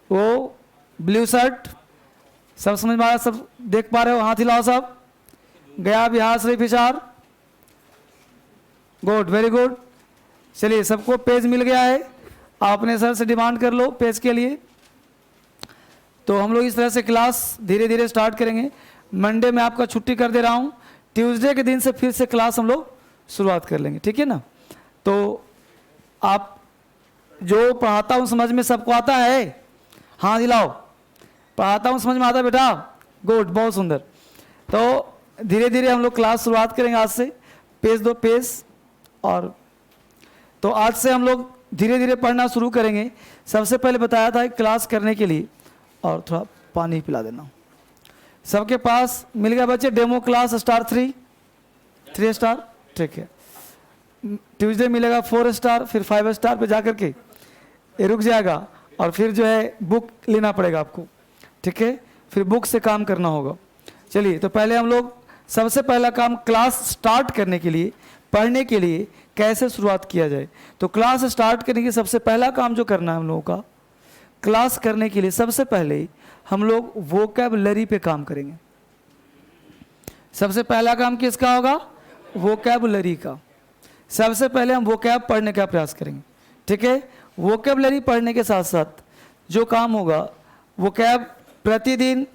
वो blue shirt, सब समझ में आ रहा, सब देख पा रहे हो? हाथ हिलाओ सब। गया Bihar Sharif Hisar, good, very good. चलिए सबको पेज मिल गया है, आपने सर से डिमांड कर लो पेज के लिए। तो हम लोग इस तरह से क्लास धीरे धीरे स्टार्ट करेंगे। मंडे में आपका छुट्टी कर दे रहा हूँ, ट्यूसडे के दिन से फिर से क्लास हम लोग शुरुआत कर लेंगे, ठीक है ना? तो आप जो पढ़ाता हूँ समझ में सबको आता है? हाँ दिलाओ। पढ़ाता हूँ समझ में आता है बेटा? गुड, बहुत सुंदर। तो धीरे धीरे हम लोग क्लास शुरुआत करेंगे आज से। पेज दो पेज। और तो आज से हम लोग धीरे धीरे पढ़ना शुरू करेंगे। सबसे पहले बताया था क्लास करने के लिए, और थोड़ा पानी पिला देना। सबके पास मिल गया बच्चे डेमो क्लास स्टार 3 स्टार, ठीक है। ट्यूसडे मिलेगा 4 स्टार, फिर 5 स्टार पे जाकर के ये रुक जाएगा, और फिर जो है बुक लेना पड़ेगा आपको, ठीक है? फिर बुक से काम करना होगा। चलिए, तो पहले हम लोग सबसे पहला काम क्लास स्टार्ट करने के लिए, पढ़ने के लिए कैसे शुरुआत किया जाए। तो क्लास स्टार्ट करने के सबसे पहला काम जो करना है हम लोगों का, क्लास करने के लिए सबसे पहले हम लोग वोकैबुलरी पे काम करेंगे। सबसे पहला काम किसका होगा? वोकैबुलरी का। सबसे पहले हम वोकैब पढ़ने का प्रयास करेंगे, ठीक है? वोकैबुलरी पढ़ने के साथ साथ जो काम होगा, वोकैब प्रतिदिन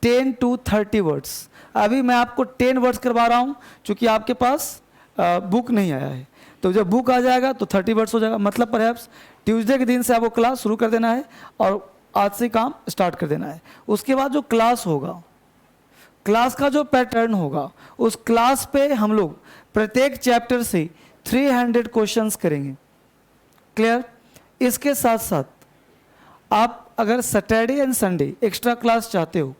10 to 30 वर्ड्स। अभी मैं आपको 10 वर्ड्स करवा रहा हूँ, क्योंकि आपके पास बुक नहीं आया है। तो जब बुक आ जाएगा तो 30 वर्ड्स हो जाएगा। मतलब परहैप्स ट्यूसडे के दिन से आपको क्लास शुरू कर देना है, और आज से काम स्टार्ट कर देना है। उसके बाद जो क्लास होगा, क्लास का जो पैटर्न होगा, उस क्लास पे हम लोग प्रत्येक चैप्टर से 300 क्वेश्चंस करेंगे। क्लियर? इसके साथ साथ आप अगर Saturday and Sunday extra class चाहते हो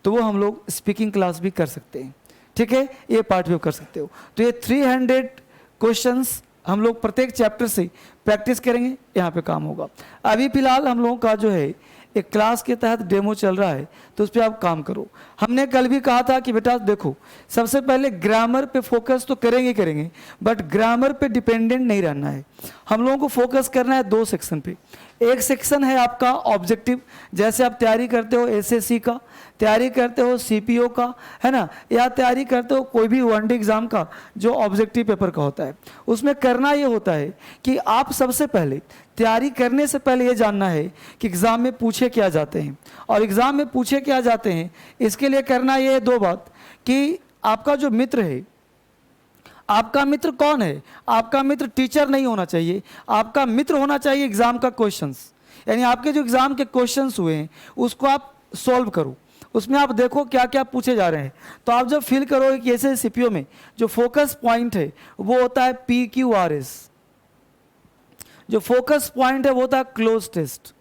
तो वो हम लोग स्पीकिंग क्लास भी कर सकते हैं, ठीक है? ये पार्ट भी कर सकते हो। तो ये 300 क्वेश्चंस हम लोग प्रत्येक चैप्टर से प्रैक्टिस करेंगे, यहाँ पे काम होगा। अभी फिलहाल हम लोगों का जो है एक क्लास के तहत डेमो चल रहा है, तो उस पर आप काम करो। हमने कल भी कहा था कि बेटा देखो, सबसे पहले ग्रामर पे फोकस तो करेंगे, बट ग्रामर पे डिपेंडेंट नहीं रहना है। हम लोगों को फोकस करना है 2 सेक्शन पे। एक सेक्शन है आपका ऑब्जेक्टिव, जैसे आप तैयारी करते हो एसएससी का, तैयारी करते हो सीपीओ का, है ना, या तैयारी करते हो कोई भी वनडे एग्जाम का जो ऑब्जेक्टिव पेपर का होता है। उसमें करना ये होता है कि आप सबसे पहले तैयारी करने से पहले ये जानना है कि एग्ज़ाम में पूछे क्या जाते हैं, और एग्ज़ाम में पूछे क्या जाते हैं इसके लिए करना ये है 2 बात, कि आपका जो मित्र है, आपका मित्र कौन है? आपका मित्र टीचर नहीं होना चाहिए, आपका मित्र होना चाहिए एग्ज़ाम का क्वेश्चंस। यानी आपके जो एग्ज़ाम के क्वेश्चंस हुए हैं उसको आप सॉल्व करो, उसमें आप देखो क्या क्या पूछे जा रहे हैं। तो आप जब फील करोगे कि ऐसे सीपीओ में जो फोकस पॉइंट है वो होता है PQRS, जो फोकस पॉइंट है वो होता है क्लोज टेस्ट,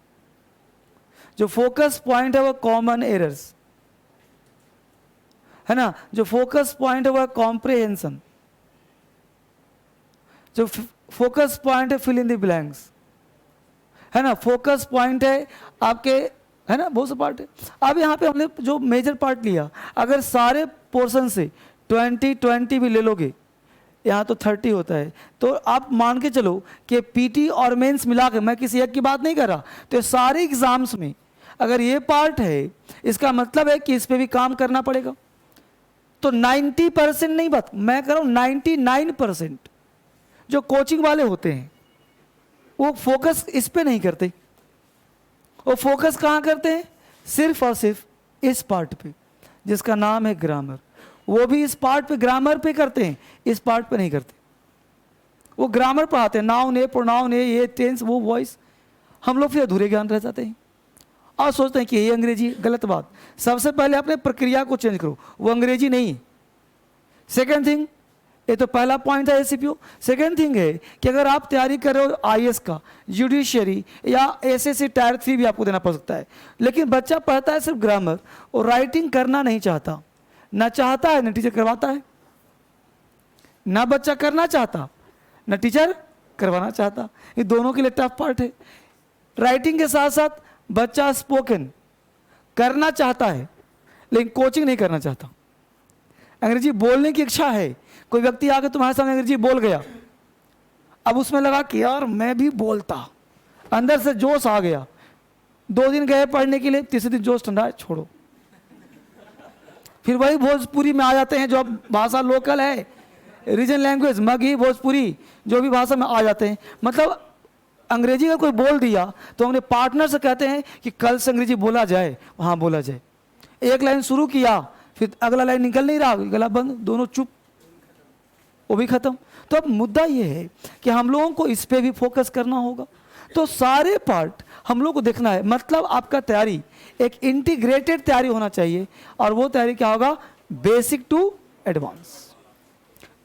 जो फोकस पॉइंट है वो कॉमन एरर्स, है ना, जो फोकस पॉइंट है वो कॉम्प्रिहेंशन, जो फोकस पॉइंट है फिल इन द ब्लैंक्स, है ना, फोकस पॉइंट है आपके, है ना, बहुत से पार्ट है। अब यहाँ पे हमने जो मेजर पार्ट लिया, अगर सारे पोर्शन से 20 भी ले लोगे, यहाँ तो 30 होता है, तो आप मान के चलो कि पीटी और मेंस मिला के, मैं किसी एक की बात नहीं कर रहा, तो सारे एग्जाम्स में अगर ये पार्ट है, इसका मतलब है कि इस पे भी काम करना पड़ेगा। तो 90% नहीं, बात मैं कर रहा हूँ 99% जो कोचिंग वाले होते हैं वो फोकस इस पे नहीं करते, वो फोकस कहाँ करते हैं? सिर्फ और सिर्फ इस पार्ट पे जिसका नाम है ग्रामर। वो भी इस पार्ट पे, ग्रामर पे करते हैं, इस पार्ट पे नहीं करते। वो ग्रामर पढ़ाते हैं, नाउन है, प्रोनाउन है, ये टेंस, वो वॉइस। हम लोग फिर अधूरे ज्ञान रह जाते हैं और सोचते हैं कि ये अंग्रेजी। गलत बात। सबसे पहले अपने प्रक्रिया को चेंज करो, वो अंग्रेजी नहीं है। सेकेंड थिंग, ये तो पहला पॉइंट है एसीपीओ। सेकेंड थिंग है कि अगर आप तैयारी कर रहे हो आईएएस का, जुडिशियरी या एसएससी टायर 3 भी आपको देना पड़ सकता है, लेकिन बच्चा पढ़ता है सिर्फ ग्रामर और राइटिंग करना नहीं चाहता, ना चाहता है ना टीचर करवाता है, ना बच्चा करना चाहता ना टीचर करवाना चाहता। ये दोनों के लिए टफ पार्ट है। राइटिंग के साथ साथ बच्चा स्पोकन करना चाहता है लेकिन कोचिंग नहीं करना चाहता। अंग्रेजी बोलने की इच्छा है, कोई व्यक्ति आके तुम्हारे सामने अंग्रेजी बोल गया, अब उसमें लगा कि यार मैं भी बोलता, अंदर से जोश आ गया, 2 दिन गए पढ़ने के लिए, तीसरे दिन जोश ठंडा है, छोड़ो। फिर वही भोजपुरी में आ जाते हैं, जो भाषा लोकल है, रीजन लैंग्वेज, मगही, भोजपुरी, जो भी भाषा में आ जाते हैं। मतलब अंग्रेजी का कोई बोल दिया तो हमने पार्टनर से कहते हैं कि कल से अंग्रेजी बोला जाए, हाँ बोला जाए। एक लाइन शुरू किया, फिर अगला लाइन निकल नहीं रहा, गला बंद, दोनों चुप, वो भी खत्म। तो अब मुद्दा ये है कि हम लोगों को इस पे भी फोकस करना होगा। तो सारे पार्ट हम लोग को देखना है। मतलब आपका तैयारी एक इंटीग्रेटेड तैयारी होना चाहिए। और वो तैयारी क्या होगा? Basic to advance,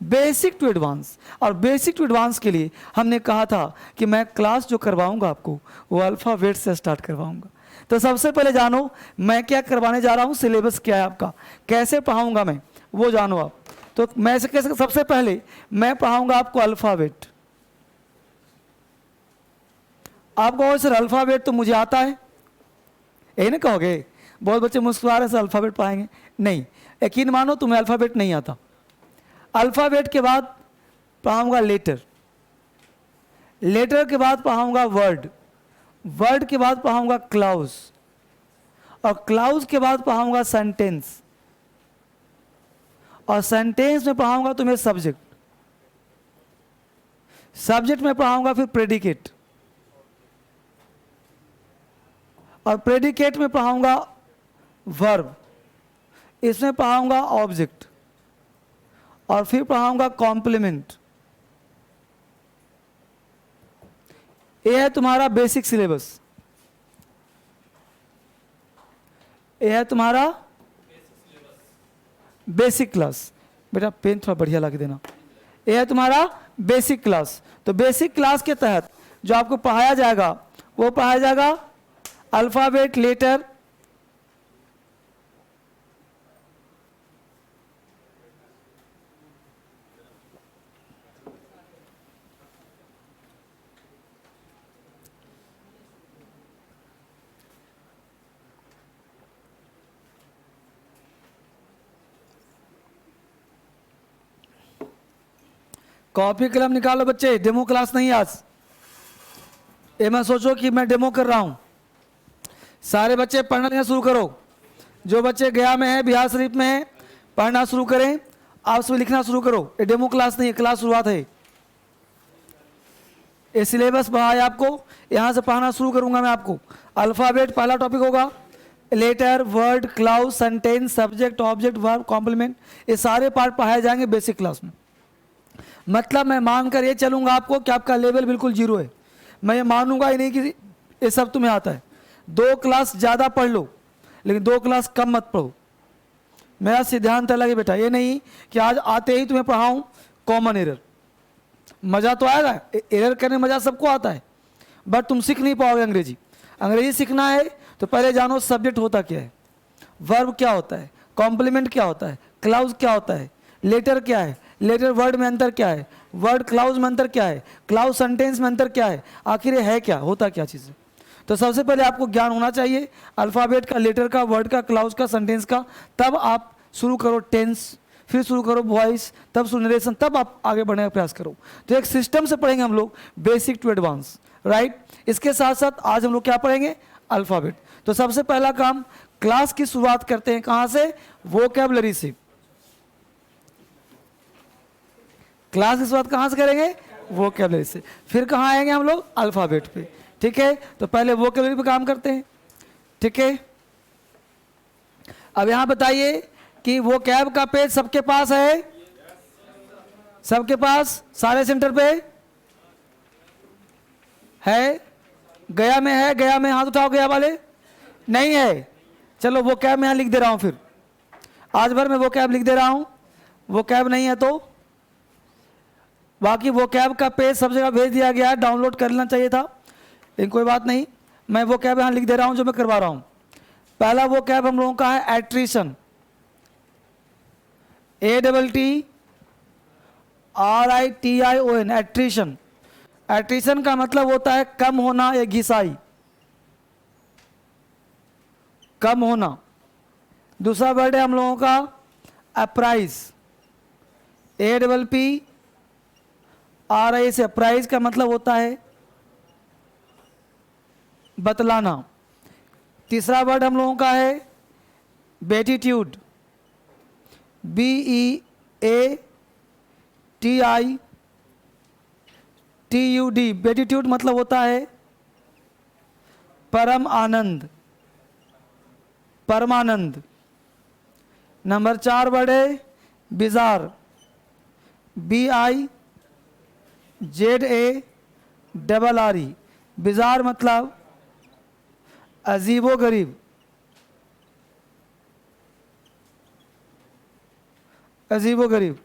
basic to advance. और बेसिक टू एडवांस के लिए हमने कहा था कि मैं क्लास जो करवाऊंगा आपको वो अल्फ़ाबेट से स्टार्ट करवाऊंगा। तो सबसे पहले जानो मैं क्या करवाने जा रहा हूँ, सिलेबस क्या है आपका, कैसे पढ़ाऊंगा मैं, वो जानो आप। तो मैं से कैसे, सबसे पहले मैं पढ़ाऊंगा आपको अल्फ़ाबेट। आपको सर अल्फ़ाबेट तो मुझे आता है, यही ना कहोगे? बहुत बच्चे मुस्कुरा रहे, सर अल्फ़ाबेट पढ़ाएंगे। नहीं, यकीन मानो तुम्हें अल्फ़ाबेट नहीं आता। अल्फ़ाबेट के बाद पढ़ाऊंगा लेटर, लेटर के बाद पढ़ाऊंगा वर्ड, वर्ड के बाद पढ़ाऊंगा क्लाउज, और क्लाउज के बाद पढ़ाऊंगा सेंटेंस, और सेंटेंस में पढ़ाऊंगा तुम्हें सब्जेक्ट, सब्जेक्ट में पढ़ाऊंगा फिर प्रेडिकेट, और प्रेडिकेट में पढ़ाऊंगा वर्ब, इसमें पढ़ाऊंगा ऑब्जेक्ट, और फिर पढ़ाऊंगा कॉम्प्लीमेंट। ये है तुम्हारा बेसिक सिलेबस, ये है तुम्हारा बेसिक क्लास। बेटा पेन थोड़ा बढ़िया लगा देना। ये है तुम्हारा बेसिक क्लास। तो बेसिक क्लास के तहत जो आपको पढ़ाया जाएगा वो पढ़ाया जाएगा अल्फ़ाबेट, लेटर, कॉपी कलम निकालो बच्चे, डेमो क्लास नहीं आज। ये मैं सोचो कि मैं डेमो कर रहा हूं। सारे बच्चे पढ़ना लिखना शुरू करो। जो बच्चे गया में है, बिहार शरीफ में है, पढ़ना शुरू करें। आप सब लिखना शुरू करो। ये डेमो क्लास नहीं है, क्लास शुरुआत है। ये सिलेबस पढ़ाया आपको, यहाँ से पढ़ना शुरू करूंगा मैं आपको। अल्फ़ाबेट पहला टॉपिक होगा, letter, word, clause, sentence, subject, object, verb, complement, ये सारे पार्ट पढ़ाए जाएंगे बेसिक क्लास में। मतलब मैं मानकर ये चलूंगा आपको कि आपका लेवल बिल्कुल जीरो है। मैं ये मानूंगा ही नहीं कि ये सब तुम्हें आता है। 2 क्लास ज़्यादा पढ़ लो, लेकिन 2 क्लास कम मत पढ़ो। मेरा सिद्धांत अलग है बेटा। ये नहीं कि आज आते ही तुम्हें पढ़ाऊं कॉमन एरर। मज़ा तो आएगा, एरर करने में मज़ा सबको आता है, बट तुम सीख नहीं पाओगे अंग्रेजी। अंग्रेजी सीखना है तो पहले जानो सब्जेक्ट होता क्या है, वर्ब क्या होता है, कॉम्प्लीमेंट क्या होता है, क्लाउज क्या होता है, लेटर क्या है, लेटर वर्ड में अंतर क्या है, वर्ड क्लाउज में अंतर क्या है, क्लाउज सेंटेंस में अंतर क्या है, आखिर ये है क्या, होता क्या चीज़ है। तो सबसे पहले आपको ज्ञान होना चाहिए अल्फ़ाबेट का, लेटर का, वर्ड का, क्लाउज का, सेंटेंस का। तब आप शुरू करो टेंस, फिर शुरू करो वॉइस, तब शुरू नरेशन, तब आप आगे बढ़ने का प्रयास करो। तो एक सिस्टम से पढ़ेंगे हम लोग बेसिक टू एडवांस, राइट। इसके साथ साथ आज हम लोग क्या पढ़ेंगे, अल्फ़ाबेट। तो सबसे पहला काम, क्लास की शुरुआत करते हैं कहाँ से, वोकैबुलरी से। क्लास की शुरुआत कहाँ से करेंगे, वोकैबुलरी से। फिर कहाँ आएंगे हम लोग, अल्फ़ाबेट पे, ठीक है। तो पहले वोकैबुलरी पे काम करते हैं, ठीक है। अब यहाँ बताइए कि वोकैब का पेज सबके पास है, सबके पास, सारे सेंटर पे है। गया में है, गया में हाथ उठाओ, गया वाले नहीं है। चलो वोकैब में यहाँ लिख दे रहा हूँ, फिर आज भर में वोकैब लिख दे रहा हूँ। वोकैब नहीं है तो बाकी वोकैब का पेज सब जगह भेज दिया गया है, डाउनलोड कर लेना चाहिए था, लेकिन कोई बात नहीं। मैं वोकैब यहाँ लिख दे रहा हूँ जो मैं करवा रहा हूँ। पहला वोकैब हम लोगों का है एट्रीशन, ATTRITION, एट्रीशन। एट्रीशन का मतलब होता है कम होना या घिसाई, कम होना। दूसरा वर्ड है हम लोगों का अप्राइज, APPRIZ से। अप्राइज का मतलब होता है बतलाना। तीसरा वर्ड हम लोगों का है बेटीट्यूड, BEATITUD। बेटीट्यूड मतलब होता है परम आनंद, परमानंद। नंबर 4 वर्ड है बिजार, BIZARRE। बिजार मतलब अजीबो गरीब, अजीबो गरीब।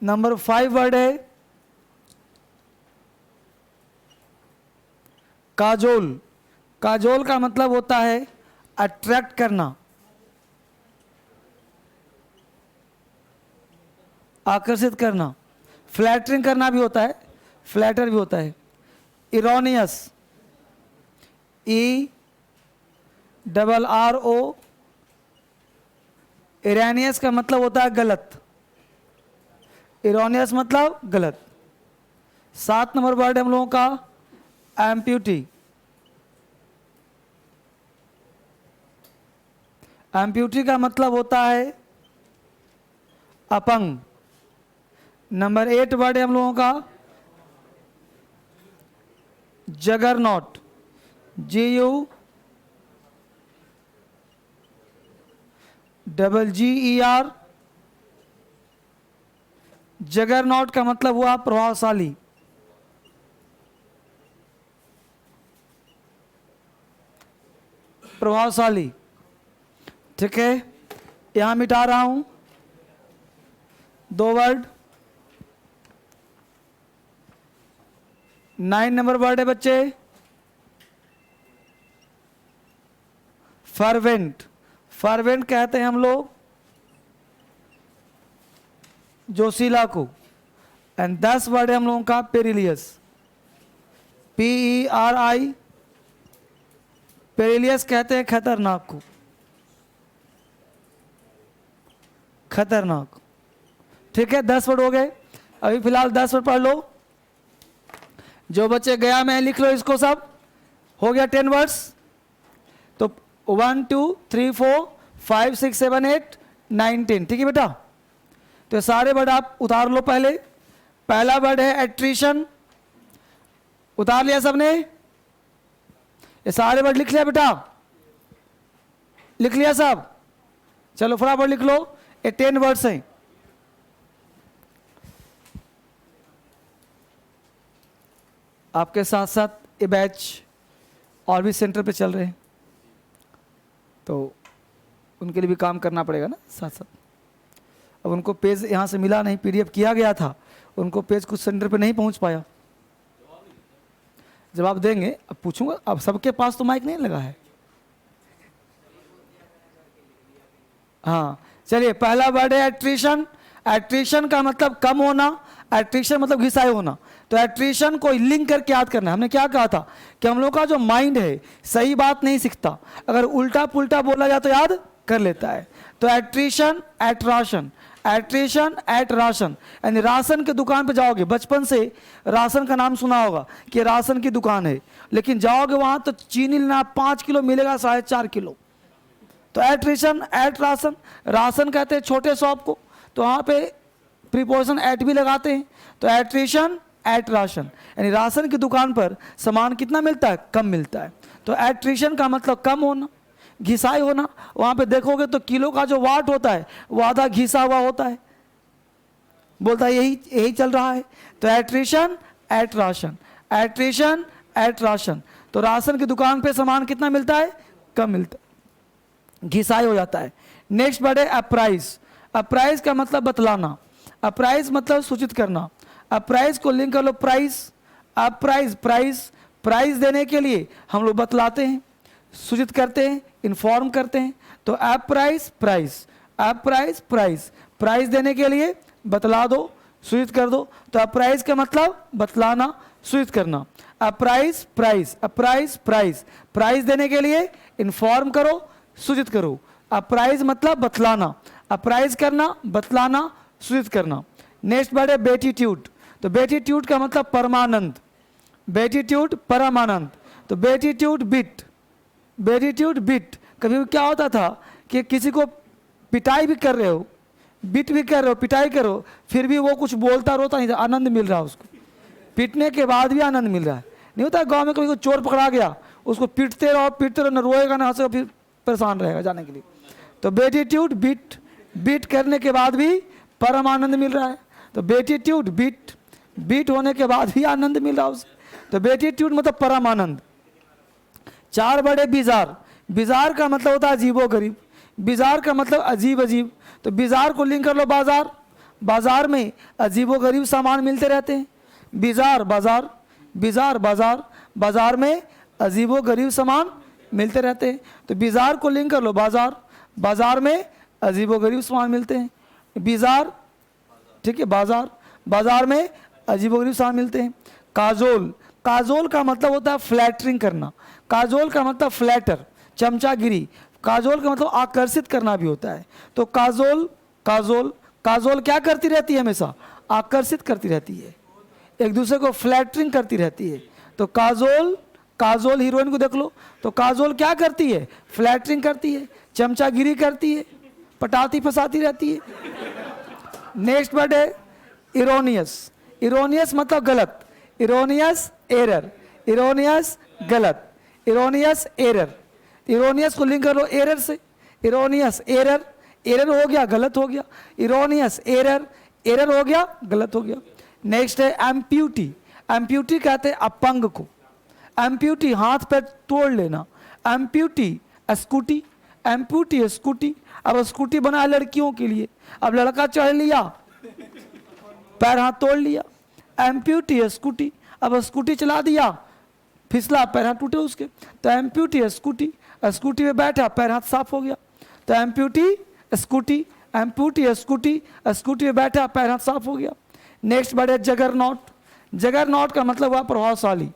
नंबर 5 वर्ड है काजोल। काजोल का मतलब होता है अट्रैक्ट करना, आकर्षित करना। फ्लैटरिंग करना भी होता है, फ्लैटर भी होता है। Erroneous, ERRO। इरानियस का मतलब होता है गलत, इरोनियस मतलब गलत। 7 नंबर वर्ड हम लोगों का एम्प्यूटी। एम्प्यूटी का मतलब होता है अपंग। नंबर 8 वर्ड है हम लोगों का जगरनॉट, GUGGER। जगरनॉट का मतलब हुआ प्रभावशाली, प्रभावशाली। ठीक है, यहां मिटा रहा हूं 2 वर्ड। 9 नंबर वर्ड है बच्चे फर्वेंट। फर्वेंट कहते हैं हम लोग जोशीला को। एंड 10 वर्ड है हम लोगों का पेरिलियस, PERI। पेरिलियस कहते हैं खतरनाक को, खतरनाक। ठीक है, 10 वर्ड हो गए। अभी फिलहाल 10 वर्ड पढ़ लो। जो बच्चे गया में लिख लो इसको, सब हो गया 10 वर्ड्स। तो 1 2 3 4 5 6 7 8 9 10। ठीक है बेटा, तो सारे वर्ड आप उतार लो। पहले पहला वर्ड है एट्रीशन, उतार लिया सबने? ये सारे वर्ड लिख लिया बेटा? लिख लिया सब? चलो फटाफट लिख लो, ये 10 वर्ड्स हैं। आपके साथ साथ ये बैच और भी सेंटर पे चल रहे हैं, तो उनके लिए भी काम करना पड़ेगा ना साथ साथ। अब उनको पेज यहाँ से मिला नहीं, PDF किया गया था, उनको पेज कुछ सेंटर पे नहीं पहुँच पाया। जवाब देंगे, अब पूछूंगा। अब सबके पास तो माइक नहीं लगा है। हाँ चलिए, पहला वर्ड है एट्रीशन। एट्रीशन का मतलब कम होना, एट्रीशन मतलब घिसाए होना। तो एट्रीशन को लिंक करके याद करना है। हमने क्या कहा था कि हम लोग का जो माइंड है सही बात नहीं सीखता, अगर उल्टा पुल्टा बोला जाए तो याद कर लेता है। तो एट्रीशन, एट्राशन, एट्रीशन, एट्राशन। यानी राशन की दुकान पे जाओगे, बचपन से राशन का नाम सुना होगा कि राशन की दुकान है, लेकिन जाओगे वहां तो चीनी लेना 5 किलो मिलेगा 4.5 किलो। तो एट्रीशन, एट्राशन। राशन कहते हैं छोटे शॉप को, तो वहाँ पे प्रीपोजिशन एट भी लगाते हैं। तो एट्रीशन, एट्राशन, यानी राशन की दुकान पर सामान कितना मिलता है? कम मिलता है। तो एट्रीशन का मतलब कम होना, घिसाई होना। वहाँ पे देखोगे तो किलो का जो वाट होता है वो आधा घिसा हुआ होता है, बोलता है यही चल रहा है। तो एट्रीशन, एट्राशन, एट्रीशन, एट्राशन। तो राशन की दुकान पे सामान कितना मिलता है? कम मिलता है, घिसाई हो जाता है। नेक्स्ट वर्ड है अप्राइज। अप्राइज का मतलब बतलाना, अप्राइज मतलब सूचित करना। अप्राइज को लिंक कर लो प्राइस। अप्राइज, प्राइस, प्राइस देने के लिए हम लोग बतलाते हैं, सूचित करते हैं, इन्फॉर्म करते हैं। तो apprise, price, apprise, price. Price देने के लिए बतला दो, सूचित कर दो। तो अप्राइज का मतलब बतलाना, सूचित करना। Apprise, price, apprise, price. Price देने के लिए इन्फॉर्म करो, सूचित करो। अप्राइज मतलब बतलाना, अप्राइज करना, बतलाना, सूचित करना। नेक्स्ट वर्ड है बेटीट्यूड। तो बेटीट्यूड का मतलब परमानंद, बेटीट्यूड परमानंद। तो बेटीट्यूड बिट, बेटिट्यूड बिट, कभी क्या होता था कि किसी को पिटाई भी कर रहे हो, बिट भी कर रहे हो, पिटाई करो, फिर भी वो कुछ बोलता रोता नहीं था, आनंद मिल रहा है उसको, पीटने के बाद भी आनंद मिल रहा है। नहीं होता गांव में कभी कोई चोर पकड़ा गया, उसको पीटते रहो, ना रोएगा ना हंसेगा, फिर परेशान रहेगा जाने के लिए। तो बेटिट्यूड बिट, बीट करने के बाद भी परम आनंद मिल रहा है। तो बेटिट्यूड बिट, बीट होने के बाद भी आनंद मिल रहा है उसे। तो बेटिट्यूड मतलब परम आनंद। 4 बड़े बिजार, बिजार का मतलब होता है अजीबो गरीब, बिजार का मतलब अजीब अजीब। तो बिजार को लिंक कर लो बाजार, बाजार में अजीबो गरीब सामान मिलते रहते हैं। बिजार बाजार, बिजार बाजार, बाजार में अजीबो गरीब सामान मिलते रहते हैं। तो बिजार को लिंक कर लो बाजार, बाजार में अजीबो गरीब सामान मिलते हैं। बिजार, ठीक है, बाजार, बाजार में अजीबो गरीब सामान मिलते हैं। काजोल, काजोल का मतलब होता है फ्लैटरिंग करना, काजोल का मतलब फ्लैटर, चमचागिरी। काजोल का मतलब आकर्षित करना भी होता है। तो काजोल, काजोल, काजोल क्या करती रहती है? हमेशा आकर्षित करती रहती है, एक दूसरे को फ्लैटरिंग करती रहती है। तो काजोल, काजोल हीरोइन को देख लो, तो काजोल क्या करती है? फ्लैटरिंग करती है, चमचागिरी करती है, पटाती फंसाती रहती है। नेक्स्ट वर्ड है इरोनियस, इरोनियस मतलब गलत, इरोनियस एरर, इरोनियस गलत, इरोनियस एरर। इरोनियस को लिंक कर लो एरर से, इरोनियस एरर, एरर हो गया गलत हो गया, इरोनियस एरर, एरर हो गया गलत हो गया। नेक्स्ट है एम्प्यूटी, एम्प्यूटी कहते हैं अपंग को, एम्प्यूटी हाथ पैर तोड़ लेना, एम्प्यूटी स्कूटी, एम्प्यूटी स्कूटी। अब स्कूटी बना है लड़कियों के लिए, अब लड़का चढ़ लिया पैर हाथ तोड़ लिया, एम्प्यूटी स्कूटी। अब स्कूटी चला दिया, फिसला, पैर हाथ टूटे उसके, तो एम्प्यूटी स्कूटी, स्कूटी में बैठा पैर हाथ साफ हो गया। तो amputee scooty, amputee scooty, scooty में बैठा पैर हाथ साफ हो गया। नेक्स्ट वर्ड है जगरनॉट, जगरनॉट का मतलब हुआ प्रभावशाली,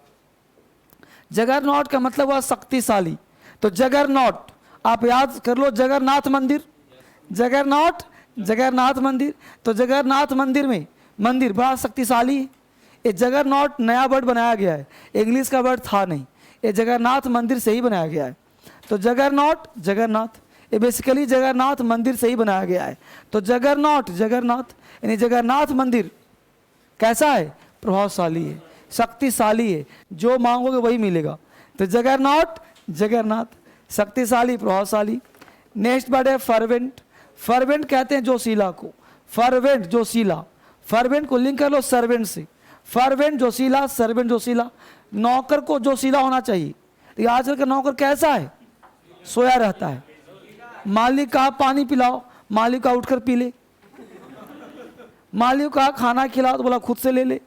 जगरनॉट का मतलब हुआ शक्तिशाली। तो जगरनॉट आप याद कर लो, जगन्नाथ मंदिर, जगरनॉट जगन्नाथ मंदिर। तो जगन्नाथ मंदिर में मंदिर बड़ा शक्तिशाली है। ये जगरनॉट नया वर्ड बनाया गया है, इंग्लिश का वर्ड था नहीं, ये जगन्नाथ मंदिर से ही बनाया गया है। तो जगरनॉट जगन्नाथ, ये बेसिकली जगन्नाथ मंदिर से ही बनाया गया है। तो जगरनॉट जगन्नाथ, यानी जगन्नाथ मंदिर कैसा है? प्रभावशाली है, शक्तिशाली है, जो मांगोगे वही मिलेगा। तो जगरनॉट जगन्नाथ, शक्तिशाली प्रभावशाली। नेक्स्ट वर्ड है फर्वेंट, फर्वेंट कहते हैं जोशीला को, फर्वेंट जोशीला, फर्वेंट को लिंक कर लो सर्वेंट से, फर्वेंट जोशीला, सर्वेंट जोशीला। नौकर को जोशीला होना चाहिए, तो आजकल का नौकर कैसा है? सोया रहता है, मालिक का पानी पिलाओ, मालिक का उठकर पी ले, मालिक का खाना खिलाओ तो बोला खुद से ले ले।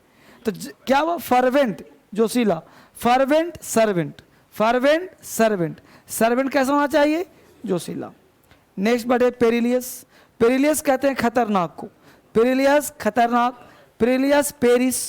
तो क्या हुआ? फर्वेंट जोशीला, fervent servant, fervent servant, servant कैसा होना चाहिए? जोशीला। नेक्स्ट वर्ड है पेरिलियस, पेरिलियस कहते हैं खतरनाक को, पेरिलियस खतरनाक, perilous Paris,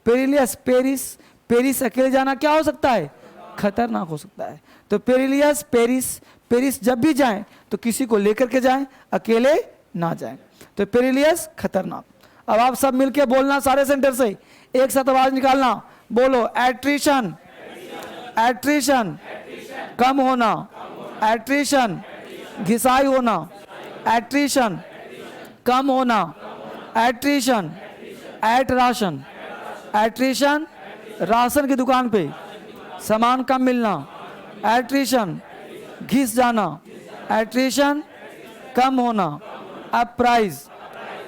perilous Paris, Paris अकेले जाना क्या हो सकता है? खतरनाक हो सकता है। तो पेरिलियस पेरिस, पेरिस जब भी जाएं तो किसी को लेकर के जाएं, अकेले ना जाएं। तो पेरिलियस खतरनाक। अब आप सब मिलके बोलना सारे सेंटर से, एक साथ आवाज निकालना, बोलो एट्रिशन, एट्रिशन कम होना, एट्रिशन घिसाई होना, एट्रिशन कम होना, attrition at ration, attrition ration की दुकान पे सामान कम मिलना, एट्रिशन घिस जाना, एट्रिशन कम होना, अपराइज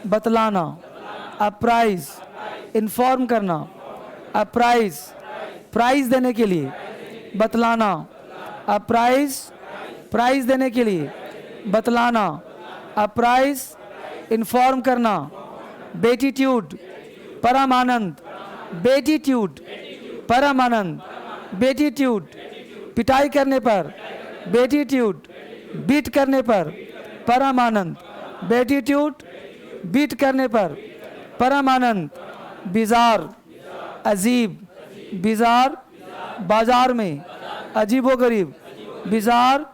बतलाना, अपराइज इन्फॉर्म करना, अपराइज प्राइज देने के लिए बतलाना, अपराइज प्राइज देने के लिए बतलाना, अपराइज इन्फॉर्म करना। बेटिट्यूड परम आनंद, बेटिट्यूड परम आनंद, बेटिट्यूड पिटाई करने पर, बेटिट्यूड बीट करने पर परम आनंद, बेटिट्यूड बीट करने पर परम आनंद। बिजार अजीब, बिजार बाजार में अजीबो गरीब, बिजार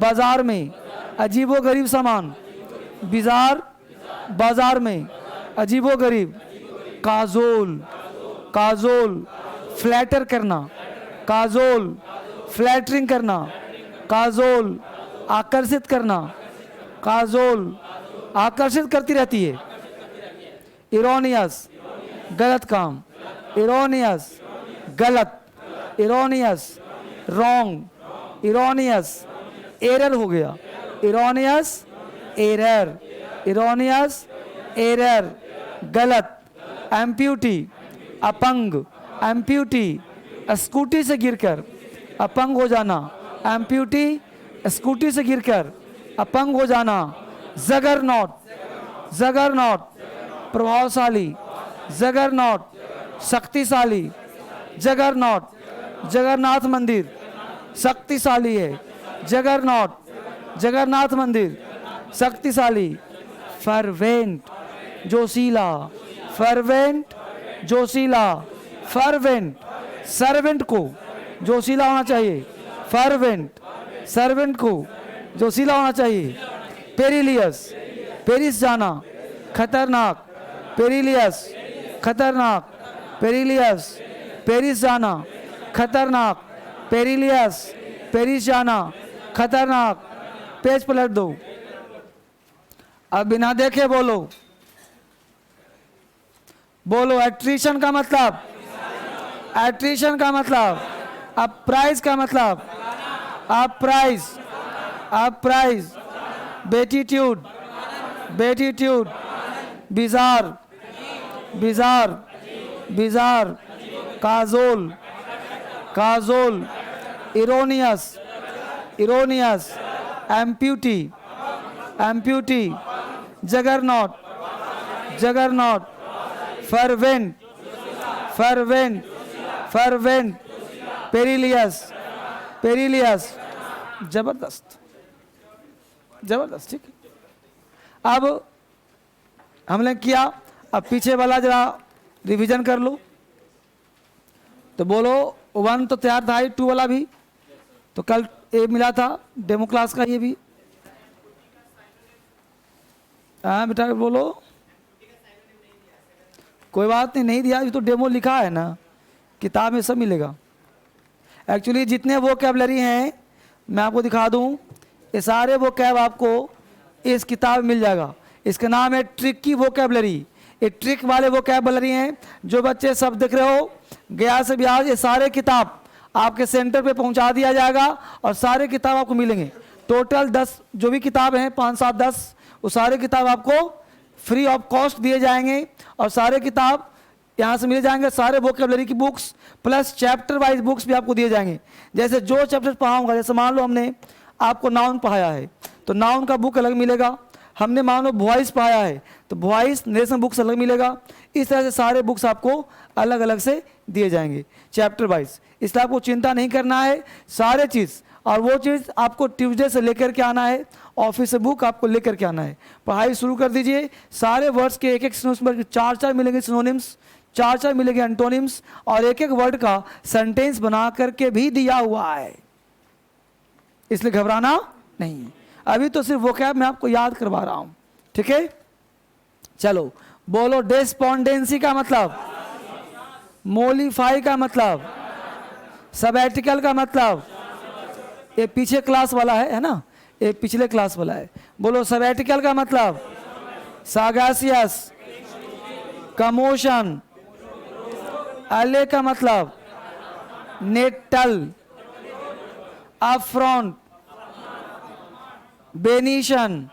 बाजार में अजीबो गरीब सामान, बिजार बाजार में अजीबो गरीब। काजोल, काजोल फ्लैटर करना, काजोल फ्लैटरिंग करना, काजोल, आकर्षित करना, काजोल आकर्षित करती रहती है। इरोनियस, गलत काम, इरोनियस गलत, इरोनियस रॉन्ग, इरोनियस एरर हो गया, इरोनियस एरर, इरोनियस एरर गलत। एम्प्यूटी, अपंग, एम्प्यूटी स्कूटी से गिरकर अपंग हो जाना, एम्प्यूटी स्कूटी से गिरकर अपंग हो जाना। जगरनॉट, जगरनॉट प्रभावशाली, जगरनॉट शक्तिशाली, जगरनॉट जगन्नाथ मंदिर शक्तिशाली है, जगरनॉट जगन्नाथ मंदिर शक्तिशाली। फर्वेंट, जोशीला, फर्वेंट जोशीला, फर्वेंट सर्वेंट को जोशीला होना चाहिए, फर्वेंट सर्वेंट को जोशीला होना चाहिए। पेरिलियस, पेरिस जाना, खतरनाक, पेरिलियस खतरनाक, पेरिलियस पेरिस जाना, खतरनाक, पेरिलियस पेरिस जाना, खतरनाक। पेज पलट दो, अब बिना देखे बोलो, बोलो। एट्रीशन का मतलब, एट्रीशन का मतलब, अपराइज का मतलब, apprise, apprise. Beatitude, beatitude, bizarre, bizarre, bizarre. Cajole, cajole, erroneous, erroneous. Amputee, amputee. Juggernaut, juggernaut. Fervent, fervent, fervent. Perilous, perilous. जबरदस्त, जबरदस्त, ठीक है। अब हमने किया, अब पीछे वाला जरा रिवीजन कर लो। तो बोलो 1 तो तैयार था, 2 वाला भी तो कल ये मिला था डेमो क्लास का, ये भी। हाँ बेटा बोलो, कोई बात नहीं, नहीं दिया अभी तो डेमो लिखा है ना, किताब में सब मिलेगा। एक्चुअली जितने वोकैबुलरी हैं मैं आपको दिखा दूं, ये सारे वोकैब आपको इस किताब में मिल जाएगा। इसका नाम है ट्रिकी वोकैबुलरी। ये ट्रिक वाले वोकैबुलरी हैं। जो बच्चे सब देख रहे हो गया से ब्याज, ये सारे किताब आपके सेंटर पे पहुंचा दिया जाएगा और सारे किताब आपको मिलेंगे। टोटल 10 जो भी किताब हैं, 5, 7, 10, वो सारे किताब आपको फ्री ऑफ कॉस्ट दिए जाएंगे और सारे किताब यहाँ से मिल जाएंगे। सारे वोकैबुलरी की books plus chapter wise books भी आपको दिए जाएंगे। जैसे जो चैप्टर पढ़ाऊंगा, जैसे मान लो हमने आपको नाउन पढ़ाया है तो नाउन का बुक अलग मिलेगा। हमने मान लो वॉइस पढ़ाया है तो वॉइस नेशन बुक्स अलग मिलेगा। इस तरह से सारे बुक्स आपको अलग अलग से दिए जाएंगे चैप्टर वाइज, इसलिए आपको चिंता नहीं करना है सारे चीज़। और वो चीज़ आपको ट्यूसडे से लेकर के आना है, ऑफिस से बुक आपको लेकर के आना है। पढ़ाई शुरू कर दीजिए। सारे वर्ड्स के एक एक सिनोनिम्स, 4-4 मिलेंगे सिनोनिम्स, 4-4 मिलेंगे एंटोनिम्स और एक एक वर्ड का सेंटेंस बना करके भी दिया हुआ है, इसलिए घबराना नहीं। अभी तो सिर्फ वोकैब मैं आपको याद करवा रहा हूं, ठीक है। चलो बोलो। डेस्पोंडेंसी का मतलब, मोलिफाई का मतलब, सबैटिकल का मतलब, ये पीछे क्लास वाला है ना, ये पिछले क्लास वाला है। बोलो सबैटिकल का मतलब, सागासियस, कमोशन। अले का मतलब, नेटल, अपफ्रंट, बेनिशन,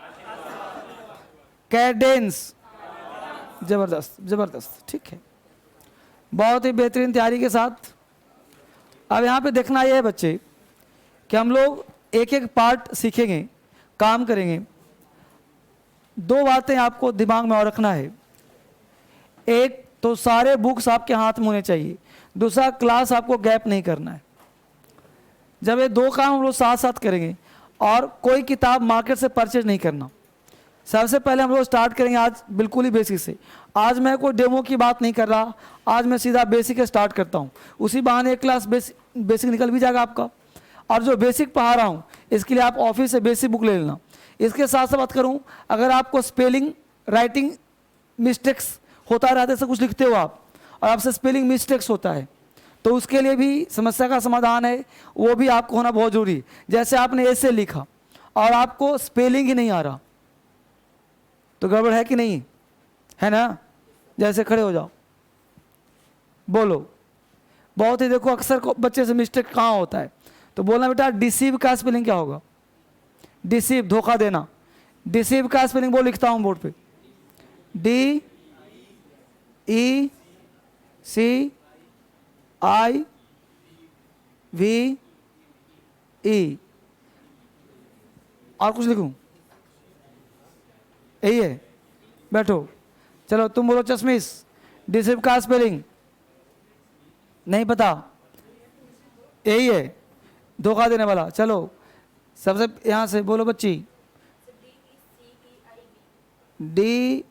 कैडेंस। जबरदस्त, जबरदस्त, ठीक है। बहुत ही बेहतरीन तैयारी के साथ। अब यहाँ पे देखना ये है बच्चे कि हम लोग एक एक पार्ट सीखेंगे, काम करेंगे। 2 बातें आपको दिमाग में और रखना है। एक तो सारे बुक्स आपके हाथ में होने चाहिए, दूसरा क्लास आपको गैप नहीं करना है। जब ये 2 काम हम लोग साथ साथ करेंगे, और कोई किताब मार्केट से परचेज नहीं करना। सबसे पहले हम लोग स्टार्ट करेंगे आज बिल्कुल ही बेसिक से। आज मैं कोई डेमो की बात नहीं कर रहा, आज मैं सीधा बेसिक स्टार्ट करता हूँ। उसी बहाने एक क्लास बेसिक निकल भी जाएगा आपका। और जो बेसिक पढ़ा रहा हूँ इसके लिए आप ऑफिस से बेसिक बुक ले लेना। इसके साथ साथ बात करूँ, अगर आपको स्पेलिंग राइटिंग मिस्टेक्स होता रहता है, ऐसा कुछ लिखते हो आप और आपसे स्पेलिंग मिस्टेक्स होता है, तो उसके लिए भी समस्या का समाधान है, वो भी आपको होना बहुत जरूरी है। जैसे आपने ऐसे लिखा और आपको स्पेलिंग ही नहीं आ रहा, तो गड़बड़ है कि नहीं है ना। जैसे खड़े हो जाओ, बोलो। बहुत ही देखो अक्सर को बच्चे से मिस्टेक कहाँ होता है, तो बोलना बेटा डिसीव का स्पेलिंग क्या होगा। डिसीव धोखा देना, डिसीव का स्पेलिंग वो लिखता हूँ बोर्ड पे, DECIVE। और कुछ लिखूं? यही है, बैठो। चलो तुम बोलो चश्मिश, डिसीव का स्पेलिंग नहीं पता, यही है धोखा देने वाला। चलो सबसे यहां से बोलो बच्ची, DECIVE,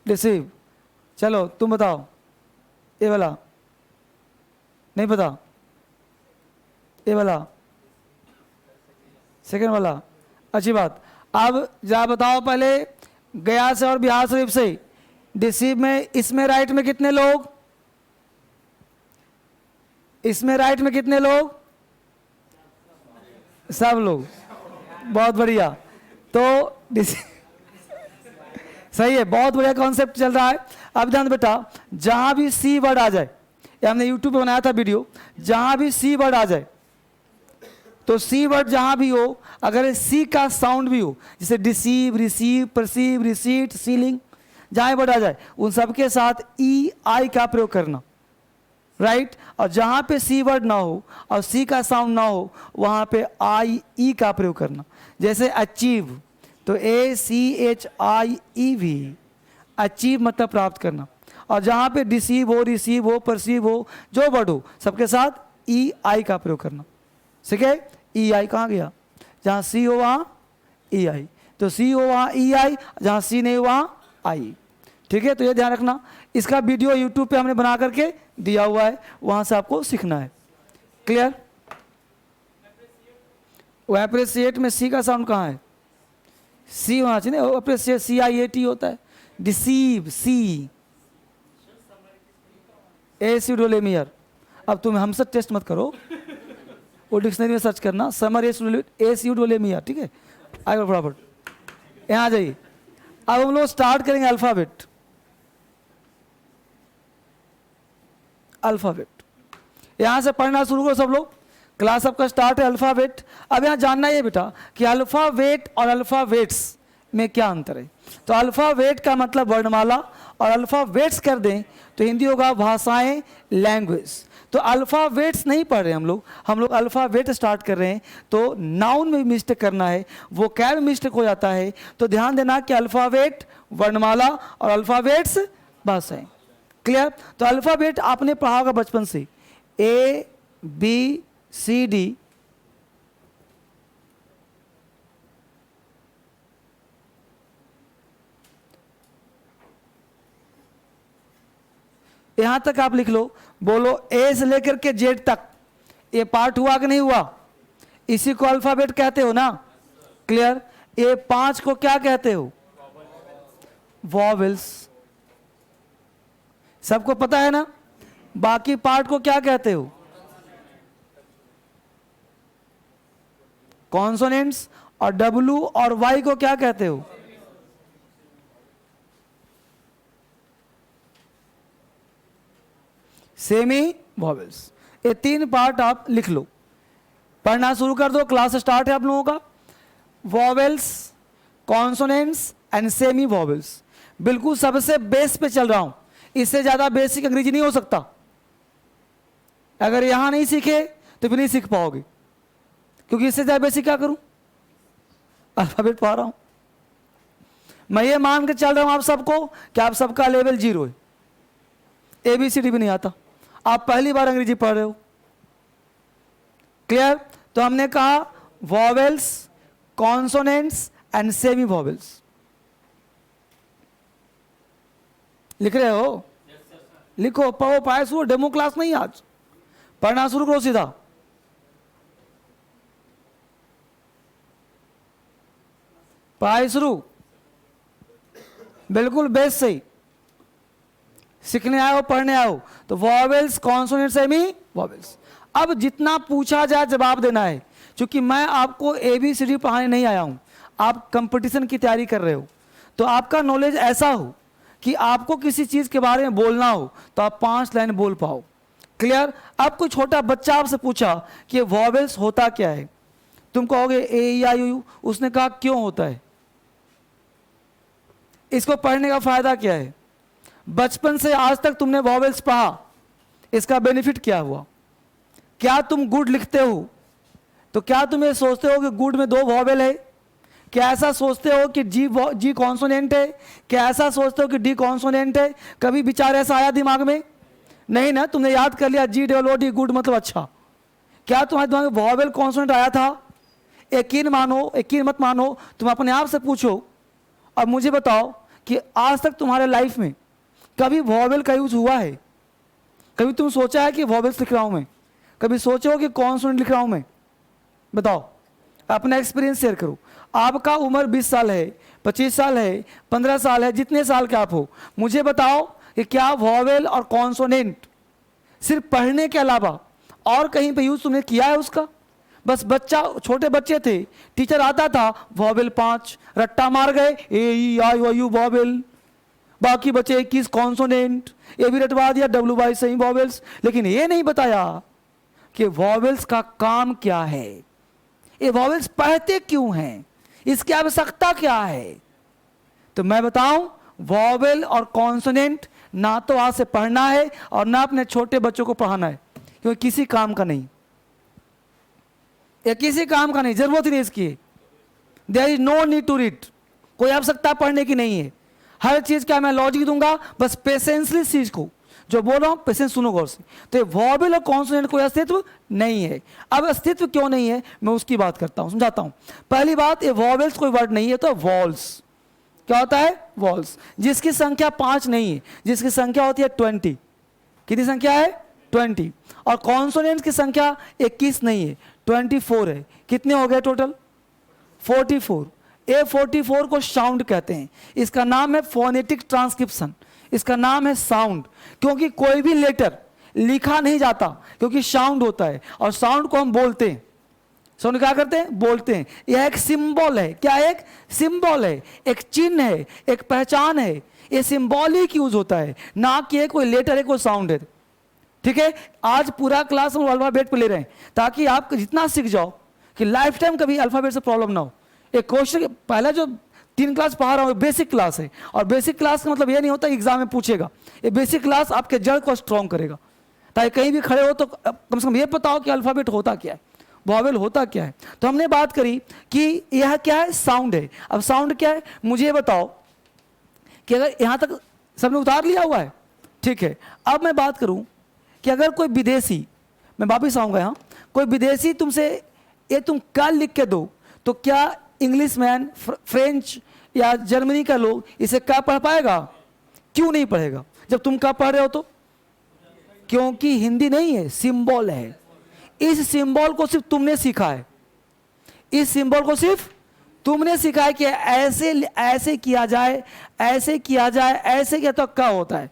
डिसीव। चलो तुम बताओ, ये वाला नहीं पता, ये वाला सेकंड वाला, अच्छी बात। अब जा बताओ पहले गया से और बिहार शरीफ से डिसीव में, इसमें राइट में कितने लोग, इसमें राइट में कितने लोग, सब लोग, बहुत बढ़िया। तो सही है, बहुत बढ़िया कॉन्सेप्ट चल रहा है। अब ध्यान बेटा, जहां भी सी वर्ड आ जाए, ये हमने यूट्यूब पे बनाया था वीडियो, जहां भी सी वर्ड आ जाए, तो सी वर्ड जहां भी हो, अगर सी का साउंड भी हो, जैसे deceive, receive, perceive, receipt, ceiling, जहां वर्ड आ जाए उन सबके साथ EI का प्रयोग करना, राइट। और जहां पे सी वर्ड ना हो और सी का साउंड ना हो, वहां पे IE का प्रयोग करना। जैसे अचीव, तो ACHIEV, अचीव मतलब प्राप्त करना। और जहां पे डिसीव हो, रिसीव हो, परसीव हो, जो वर्ड हो, सबके साथ EI का प्रयोग करना। ठीक है, EI कहाँ गया, जहां सी हो वहां EI, तो सी हो वहां EI, जहां सी नहीं हो वहां I। ठीक है, तो ये ध्यान रखना। इसका वीडियो यूट्यूब पे हमने बना करके दिया हुआ है, वहां से आपको सीखना है। क्लियर। वो एप्रिसिएट में सी का साउंड कहाँ है, सी होना चाहिए ना, एप्रिसिएट CIAT होता है। Deceive C, एसिडोलेमियर। अब तुम हमसे टेस्ट मत करो, वो डिक्शनरी में सर्च करना, समर एसिडोलेमियर, ठीक है। आगे फटाफट यहाँ आ जाइए। अब हम लोग स्टार्ट करेंगे अल्फाबेट। अल्फाबेट यहां से पढ़ना शुरू करो सब लोग, क्लास सबका स्टार्ट है अल्फाबेट। अब यहां जानना है बेटा कि अल्फाबेट और अल्फाबेट्स में क्या अंतर है। तो अल्फाबेट का मतलब वर्णमाला, और अल्फाबेट्स कर दें तो हिंदी होगा भाषाएं, लैंग्वेज। तो अल्फाबेट्स नहीं पढ़ रहे हम लोग अल्फाबेट स्टार्ट कर रहे हैं। तो नाउन में मिस्टेक करना है, वो कैब मिस्टेक हो जाता है। तो ध्यान देना कि अल्फाबेट वर्णमाला और अल्फाबेट्स भाषाएं। क्लियर। तो अल्फाबेट आपने पढ़ा होगा बचपन से, ABCD, यहां तक आप लिख लो। बोलो ए से लेकर के जेड तक ये पार्ट हुआ कि नहीं हुआ, इसी को अल्फाबेट कहते हो ना। क्लियर। ये 5 को क्या कहते हो, वॉवेल्स। सबको पता है ना। बाकी पार्ट को क्या कहते हो, कॉन्सोनेंट्स। और W और Y को क्या कहते हो, सेमी वॉवेल्स। ये 3 पार्ट आप लिख लो, पढ़ना शुरू कर दो, क्लास स्टार्ट है आप लोगों का। Vowels, consonants and semi vowels, बिल्कुल सबसे बेस पे चल रहा हूं, इससे ज्यादा बेसिक अंग्रेजी नहीं हो सकता। अगर यहां नहीं सीखे तो फिर नहीं सीख पाओगे, क्योंकि इससे ज्यादा बेसिक क्या करूं, अल्फाबेट पढ़ा रहा हूं। मैं ये मान के चल रहा हूं आप सबको कि आप सबका लेवल 0 है, ABCD भी नहीं आता, आप पहली बार अंग्रेजी पढ़ रहे हो। क्लियर। तो हमने कहा vowels, consonants and semi vowels. लिख रहे हो, लिखो, पढ़ो, पढ़ाई शुरू। डेमो क्लास नहीं आज, पढ़ना शुरू करो सीधा। पढ़ाई शुरू। बिल्कुल बेस सही। सीखने आए हो, पढ़ने आए हो, तो वॉवेल्स, कॉन्सोनेंट, सेमी वॉवेल्स। अब जितना पूछा जाए जवाब देना है, क्योंकि मैं आपको ABCD पढ़ाने नहीं आया हूं, आप कंपटीशन की तैयारी कर रहे हो, तो आपका नॉलेज ऐसा हो कि आपको किसी चीज के बारे में बोलना हो तो आप 5 लाइन बोल पाओ। क्लियर? अब कोई छोटा बच्चा आपसे पूछा कि वॉवेल्स होता क्या है, तुम कहोगे A, E, I, O, U। उसने कहा क्यों होता है, इसको पढ़ने का फायदा क्या है, बचपन से आज तक तुमने वॉवेल्स पढ़ा, इसका बेनिफिट क्या हुआ, क्या तुम गुड लिखते हो तो क्या तुम ये सोचते हो कि गुड में 2 वॉवेल है, क्या ऐसा सोचते हो कि जी कॉन्सोनेंट है, क्या ऐसा सोचते हो कि डी कॉन्सोनेंट है? कभी विचार ऐसा आया दिमाग में? नहीं ना, तुमने याद कर लिया GOOD गुड मतलब अच्छा। क्या तुम्हारे दिमाग में वॉवेल कॉन्सोनेंट आया था? यकीन मानो, यकीन मत मानो, तुम अपने आप से पूछो और मुझे बताओ कि आज तक तुम्हारे लाइफ में कभी वॉवेल का यूज हुआ है? कभी तुम सोचा है कि वॉवेल्स लिख रहा हूं मैं? कभी सोचो कि कॉन्सोनेंट लिख रहा हूं मैं? बताओ, अपना एक्सपीरियंस शेयर करो। आपका उम्र 20 साल है, 25 साल है, 15 साल है, जितने साल के आप हो, मुझे बताओ कि क्या वॉवेल और कॉन्सोनेंट सिर्फ पढ़ने के अलावा और कहीं पे यूज तुमने किया है उसका? बस बच्चा, छोटे बच्चे थे, टीचर आता था, वॉवेल 5 रट्टा मार गए, A, E, I, O, U vowel, बाकी बचे 21 कॉन्सोनेंट, ये भी रटवा दिया, WY सही वॉवेल्स, लेकिन ये नहीं बताया कि वॉवेल्स का काम क्या है, ये वॉवेल्स पढ़ते क्यों हैं, इसकी आवश्यकता क्या है। तो मैं बताऊं, वॉवेल और कॉन्सोनेंट ना तो आज से पढ़ना है और ना अपने छोटे बच्चों को पढ़ाना है, क्योंकि किसी काम का नहीं, ये किसी काम का नहीं, जरूरत ही नहीं इसकी। There is no need to read, कोई आवश्यकता पढ़ने की नहीं है। हर चीज का मैं लॉजिक दूंगा, बस पेशेंसली चीज को जो बोल रहा हूं पेशेंस सुनो गौर से। तो वॉवेल और कॉन्सोनेंट कोई अस्तित्व नहीं है। अब अस्तित्व क्यों नहीं है मैं उसकी बात करता हूं, समझाता हूं। पहली बात, ये वॉवेल्स कोई वर्ड नहीं है, तो वॉल्स क्या होता है, वॉल्स, जिसकी संख्या 5 नहीं है, जिसकी संख्या होती है 20। कितनी संख्या है, 20। और कॉन्सोनेंट की संख्या 21 नहीं है, 24 है। कितने हो गए टोटल, 44। A44 को साउंड कहते हैं, इसका नाम है फोनेटिक ट्रांसक्रिप्शन, इसका नाम है साउंड, क्योंकि कोई भी लेटर लिखा नहीं जाता, क्योंकि साउंड होता है, और साउंड को हम बोलते हैं। साउंड क्या करते हैं, बोलते हैं। यह एक सिंबल है, क्या एक सिंबल है, एक चिन्ह है, एक पहचान है। ये सिंबॉलिक यूज होता है, ना कि कोई लेटर है, कोई साउंड है। ठीक है, आज पूरा क्लास हम अल्फाबेट पे ले रहे हैं, ताकि आप जितना सीख जाओ कि लाइफ टाइम कभी अल्फाबेट से प्रॉब्लम ना हो। एक क्वेश्चन, पहला जो 3 क्लास पढ़ा रहा हूँ बेसिक क्लास है, और बेसिक क्लास का मतलब ये नहीं होता एग्जाम में पूछेगा। ये बेसिक क्लास आपके जड़ को स्ट्रॉन्ग करेगा, ताकि कहीं भी खड़े हो तो कम से कम ये पता हो कि अल्फाबेट होता क्या है, वॉवेल होता क्या है। तो हमने बात करी कि यह क्या है, साउंड है। अब साउंड क्या है, मुझे बताओ कि अगर यहाँ तक सबने उतार लिया हुआ है, ठीक है। अब मैं बात करूँ कि अगर कोई विदेशी, मैं वापिस आऊँगा यहाँ, कोई विदेशी तुमसे ये तुम कल लिख के दो, तो क्या इंग्लिश मैन, फ्रेंच या जर्मनी का लोग इसे क्या पढ़ पाएगा? क्यों नहीं पढ़ेगा जब तुम क्या पढ़ रहे हो? तो क्योंकि हिंदी नहीं है, सिंबल है। इस सिंबल को सिर्फ तुमने सीखा है, इस सिंबल को सिर्फ तुमने सीखा है कि ऐसे ऐसे किया जाए, ऐसे किया जाए, ऐसे किया तो क्या होता है,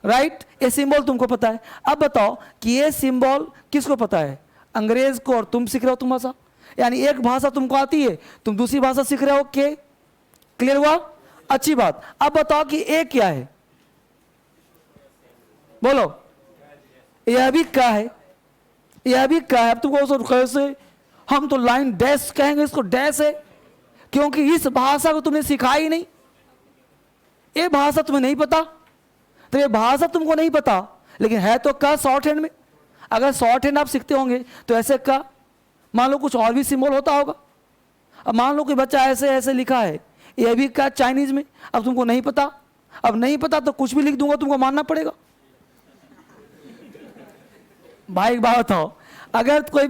राइट? ये सिंबल तुमको पता है। अब बताओ कि ये सिंबल किसको पता है? अंग्रेज को, और तुम सीख रहे हो तुम भाषा, यानी एक भाषा तुमको आती है, तुम दूसरी भाषा सीख रहे हो। के क्लियर हुआ? अच्छी बात। अब बताओ कि ए क्या है, बोलो। यह भी क्या है, यह भी क्या है? अब तुमको कैसे, हम तो लाइन डैश कहेंगे, इसको डैश है, क्योंकि इस भाषा को तुमने सिखा ही नहीं। ये भाषा तुम्हें नहीं पता, तो ये भाषा तुमको नहीं पता, लेकिन है तो क्या शॉर्ट हैंड में। अगर शॉर्ट हैंड आप सीखते होंगे तो ऐसे का, मान लो कुछ और भी सिंबल होता होगा। अब मान लो कि बच्चा ऐसे ऐसे लिखा है, ये भी क्या चाइनीज में, अब तुमको नहीं पता। अब नहीं पता तो कुछ भी लिख दूंगा, तुमको मानना पड़ेगा। भाई एक बात बताओ, अगर कोई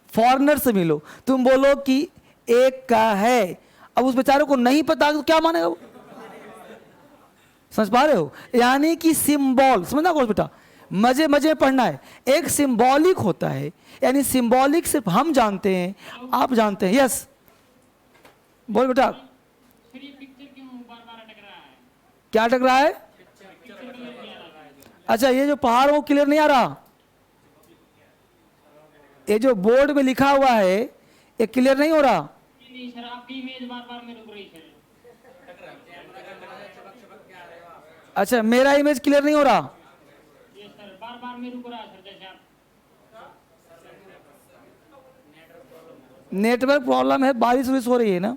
फॉरेनर से मिलो, तुम बोलो कि एक का है, अब उस बेचारे को नहीं पता तो क्या मानेगा वो? समझ पा रहे हो? यानी कि सिंबल, समझना कोर्स बेटा, मजे मजे पढ़ना है। एक सिंबॉलिक होता है, यानी सिंबॉलिक सिर्फ हम जानते हैं, आप जानते हैं। यस बोल बेटा। क्या अटक रहा है? अच्छा, ये जो पहाड़ वो क्लियर नहीं आ रहा? ये जो बोर्ड में लिखा हुआ है ये क्लियर नहीं हो रहा? नहीं सर, आपकी इमेज बार बार में रुक रही सर। अच्छा, मेरा इमेज क्लियर नहीं हो रहा? ये सर बार बार में रुक रहा है सर, जैसे आप नेटवर्क प्रॉब्लम है, बारिश वारिश हो रही है ना,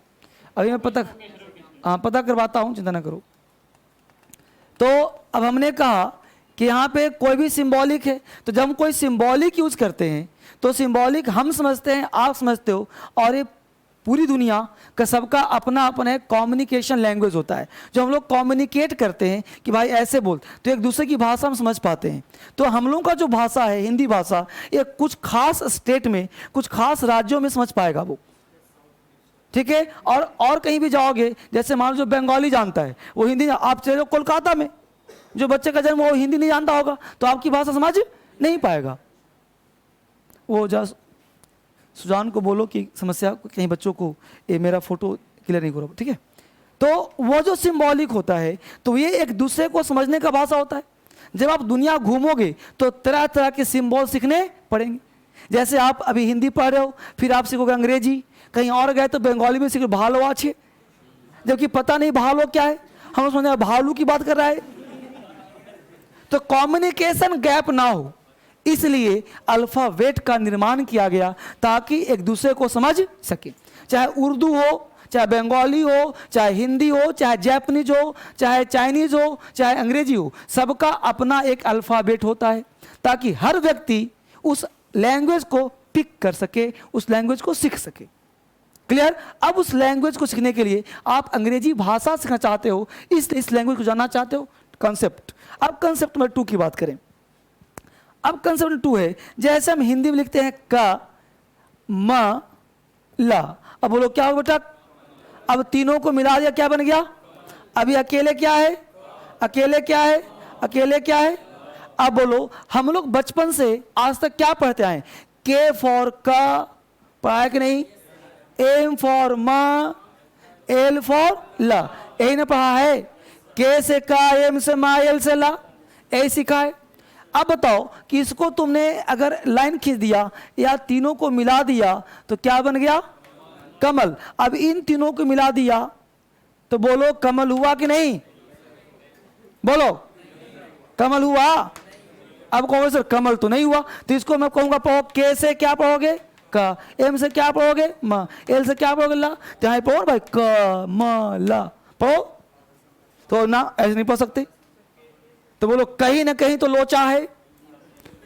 अभी मैं पता करवाता हूँ, चिंता ना करो। तो अब हमने कहा कि यहाँ पे कोई भी सिंबॉलिक है, तो जब हम कोई सिंबॉलिक यूज करते हैं तो सिंबॉलिक हम समझते हैं, आप समझते हो, और ये पूरी दुनिया का सबका अपना अपना एक कम्युनिकेशन लैंग्वेज होता है। जो हम लोग कम्युनिकेट करते हैं कि भाई ऐसे बोल, तो एक दूसरे की भाषा हम समझ पाते हैं। तो हम लोगों का जो भाषा है हिंदी भाषा, ये कुछ खास स्टेट में, कुछ खास राज्यों में समझ पाएगा वो, ठीक है। और कहीं भी जाओगे, जैसे मान लो जो बंगाली जानता है वो हिंदी, आप चले जाओ कोलकाता में, जो बच्चे का जन्म वो हिंदी नहीं जानता होगा तो आपकी भाषा समझ नहीं पाएगा। वो जा सुजान को बोलो कि समस्या कहीं बच्चों को ये मेरा फोटो क्लियर नहीं हो रहा, ठीक है। तो वो जो सिंबॉलिक होता है तो ये एक दूसरे को समझने का भाषा होता है। जब आप दुनिया घूमोगे तो तरह तरह के सिंबल सीखने पड़ेंगे। जैसे आप अभी हिंदी पढ़ रहे हो, फिर आप सीखोगे अंग्रेजी, कहीं और गए तो बंगाली में सीखो भालो आछे, जबकि पता नहीं भालो क्या है, हम समझ भालू की बात कर रहा है। तो कम्युनिकेशन गैप ना हो, इसलिए अल्फाबेट का निर्माण किया गया ताकि एक दूसरे को समझ सके। चाहे उर्दू हो, चाहे बंगाली हो, चाहे हिंदी हो, चाहे जापानीज हो, चाहे चाइनीज हो, चाहे अंग्रेजी हो, सबका अपना एक अल्फाबेट होता है ताकि हर व्यक्ति उस लैंग्वेज को पिक कर सके, उस लैंग्वेज को सीख सके। क्लियर? अब उस लैंग्वेज को सीखने के लिए आप अंग्रेजी भाषा सीखना चाहते हो, इस लैंग्वेज को जानना चाहते हो, कॉन्सेप्ट। अब कॉन्सेप्ट नंबर 2 की बात करें। अब कंसेप्ट 2 है, जैसे हम हिंदी में लिखते हैं का, म, ला, अब बोलो क्या हो बेटा? अब तीनों को मिला दिया, क्या बन गया? अभी अकेले क्या है? अकेले क्या है? अकेले क्या है? अब बोलो, हम लोग बचपन से आज तक क्या पढ़ते आए? के फॉर का पढ़ा है कि नहीं? एम फॉर म, एल फॉर ला, यही ना पढ़ा है? के से का, एम से मा, एल से ला, यही सीखा है। अब बताओ कि इसको तुमने अगर लाइन खींच दिया या तीनों को मिला दिया तो क्या बन गया? कमल। अब इन तीनों को मिला दिया तो बोलो कमल हुआ कि नहीं? बोलो कमल हुआ? अब कहोगे सर कमल तो नहीं हुआ, तो इसको मैं कहूंगा पढ़ो, के से क्या पढ़ोगे? का, एम से क्या पढ़ोगे? म, एल से क्या पढ़ोगे? ला। तो यहाँ पढ़ो भाई, क म ला पढ़ो, तो ना ऐसे नहीं पढ़ सकते। तो बोलो कहीं ना कहीं तो लोचा है,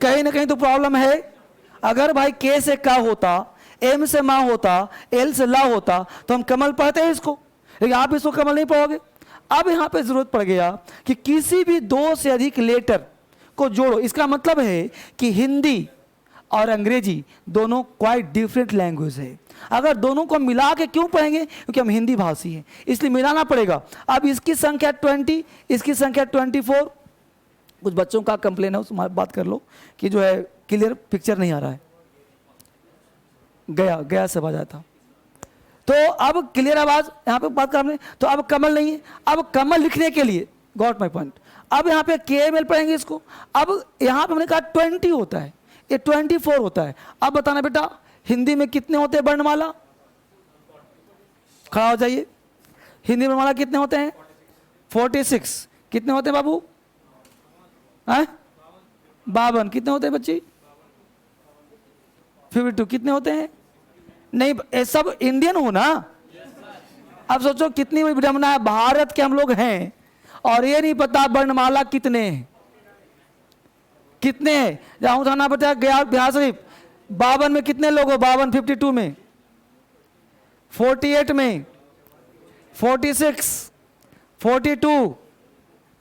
कहीं ना कहीं तो प्रॉब्लम है। अगर भाई के से का होता, एम से मा होता, एल से ला होता तो हम कमल पढ़ते हैं इसको, लेकिन आप इसको कमल नहीं पढ़ोगे। अब यहां पे जरूरत पड़ गया कि किसी भी 2 से अधिक लेटर को जोड़ो। इसका मतलब है कि हिंदी और अंग्रेजी दोनों क्वाइट डिफरेंट लैंग्वेज है। अगर दोनों को मिला के क्यों पढ़ेंगे? क्योंकि हम हिंदी भाषी हैं, इसलिए मिलाना पड़ेगा। अब इसकी संख्या 20, इसकी संख्या 24। कुछ बच्चों का कंप्लेन है, उस बात कर लो कि जो है क्लियर पिक्चर नहीं आ रहा है, गया सब आ जाता। तो अब क्लियर आवाज यहाँ पे बात कर हमने। तो अब कमल नहीं है। अब कमल लिखने के लिए, गॉट माय पॉइंट, अब यहाँ पे KML पढ़ेंगे इसको। अब यहाँ पे हमने कहा 20 होता है, ये 24 होता है। अब बताना बेटा हिंदी में कितने होते हैं वर्णमाला? खड़ा हो जाइए। हिंदी वर्णमाला कितने होते हैं? 46। कितने होते हैं बाबू? 52। कितने होते हैं बच्ची? 52। कितने होते हैं? नहीं, ये सब इंडियन हो ना। अब सोचो कितनी बड़ी विडंबना है, भारत के हम लोग हैं और ये नहीं पता वर्णमाला कितने हैं। कितने हैं? जाऊं थाना बता गया बिहार शरीफ, 52 में कितने लोग हो? 52, 52 में, 48 में, 46, 42।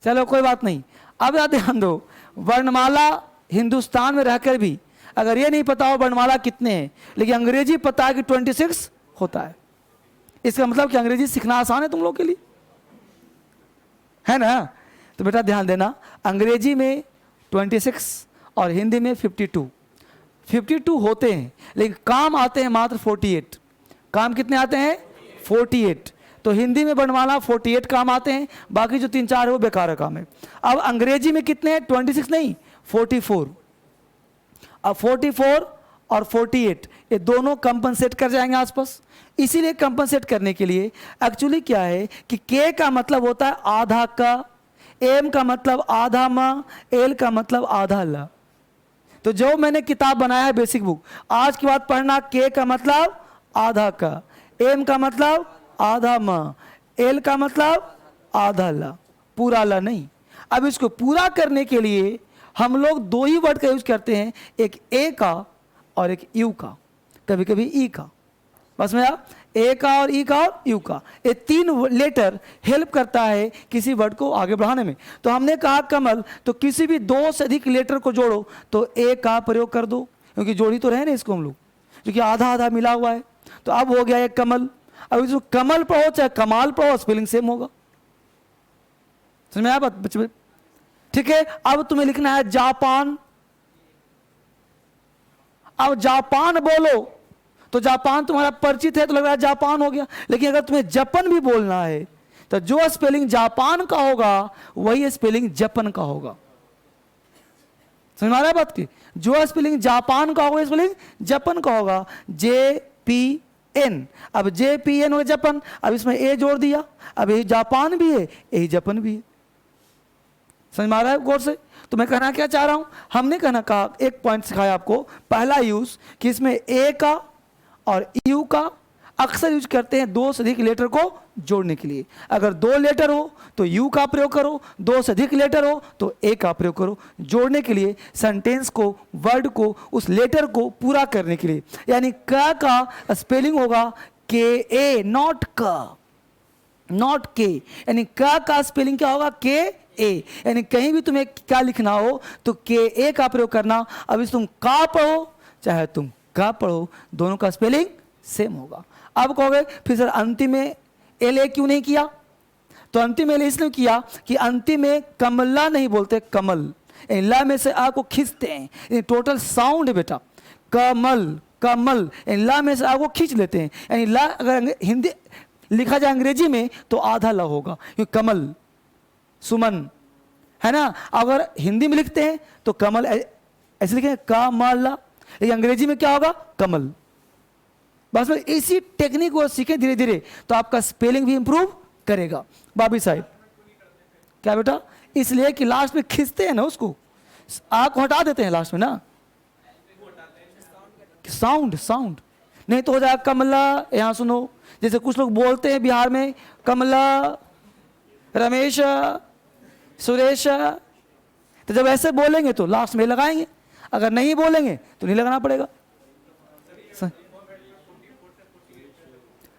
चलो कोई बात नहीं। अब याद ध्यान दो, वर्णमाला हिंदुस्तान में रहकर भी अगर ये नहीं पता हो वर्णमाला कितने हैं, लेकिन अंग्रेजी पता है कि 26 होता है, इसका मतलब कि अंग्रेजी सीखना आसान है तुम लोग के लिए, है ना? तो बेटा ध्यान देना, अंग्रेजी में 26 और हिंदी में 52। 52 होते हैं, लेकिन काम आते हैं मात्र 48। काम कितने आते हैं? 48। तो हिंदी में वर्णमाला 48 काम आते हैं, बाकी जो 3-4 है वो बेकार काम है। अब अंग्रेजी में कितने हैं? 26 नहीं, 44। अब 44 और 48 ये दोनों कंपनसेट कर जाएंगे आसपास। इसीलिए कंपनसेट करने के लिए एक्चुअली क्या है कि के का मतलब होता है आधा का, एम का मतलब आधा म, एल का मतलब आधा ल। तो जो मैंने किताब बनाया है बेसिक बुक, आज की बात पढ़ना, के का मतलब आधा का, एम का मतलब आधा म, एल का मतलब आधा ल, पूरा ल नहीं। अब इसको पूरा करने के लिए हम लोग दो ही वर्ड का यूज करते हैं, एक ए का और एक यू का, कभी कभी ई का। बस में आप ए का और ई का और यू का, ये 3 लेटर हेल्प करता है किसी वर्ड को आगे बढ़ाने में। तो हमने कहा कमल, तो किसी भी 2 से अधिक लेटर को जोड़ो तो ए का प्रयोग कर दो, क्योंकि जोड़ी तो रहे ना इसको हम लोग, क्योंकि आधा आधा मिला हुआ है। तो अब हो गया एक कमल। अब इसको कमल पढ़ो चाहे कमाल पढ़ो, स्पेलिंग सेम होगा। समझ में आया बात बच्चे? ठीक है। अब तुम्हें लिखना है जापान। अब जापान बोलो तो जापान तुम्हारा परिचित है तो लग रहा है जापान हो गया, लेकिन अगर तुम्हें जापान भी बोलना है तो जो स्पेलिंग जापान का होगा वही स्पेलिंग जापान का होगा। समझ में आ रहा है बात की? जो स्पेलिंग जापान का होगा स्पेलिंग जापान का होगा, JPN। अब JPN हो जापान, अब इसमें ए जोड़ दिया, अब यही जापान भी है यही जापान भी है। समझ में आ रहा है गौर से? तो मैं कहना क्या चाह रहा हूं, हमने कहना कहा एक पॉइंट सिखाया आपको, पहला यूज कि इसमें ए का और यू का अक्सर यूज करते हैं 2 से अधिक लेटर को जोड़ने के लिए। अगर 2 लेटर हो तो यू का प्रयोग करो, 2 से अधिक लेटर हो तो ए का प्रयोग करो, जोड़ने के लिए, सेंटेंस को, वर्ड को, उस लेटर को पूरा करने के लिए। यानी क का स्पेलिंग होगा KA, नॉट क, नॉट के। यानी क का स्पेलिंग क्या होगा? KA। यानी कहीं भी तुम्हें क्या लिखना हो तो KA का प्रयोग करना। अब इस तुम का पढ़ो चाहे तुम का पढ़ो, दोनों का स्पेलिंग सेम होगा। अब कहोगे फिर सर अंतिम में LA क्यों नहीं किया? तो अंतिम में इसलिए किया कि अंतिम में कमला नहीं बोलते, कमल। ला में से आ को खींचते हैं, टोटल साउंड है बेटा, कमल कमल। ला में से आ को खींच लेते हैं। यानी ला अगर हिंदी लिखा जाए अंग्रेजी में तो आधा ला होगा, क्योंकि कमल सुमन है ना। अगर हिंदी में लिखते हैं तो कमल ऐसे लिखेंगे कमला, लेकिन अंग्रेजी में क्या होगा? कमल। बस में इसी टेक्निक को सीखें धीरे धीरे तो आपका स्पेलिंग भी इंप्रूव करेगा। बाबी साहब क्या बेटा? इसलिए कि लास्ट में खींचते हैं ना उसको, आ को हटा देते हैं लास्ट में ना, साउंड साउंड नहीं तो हो जाएगा कमला। यहां सुनो, जैसे कुछ लोग बोलते हैं बिहार में कमला, रमेश, सुरेश, तो जब ऐसे बोलेंगे तो लास्ट में लगाएंगे, अगर नहीं बोलेंगे तो नहीं लगाना पड़ेगा।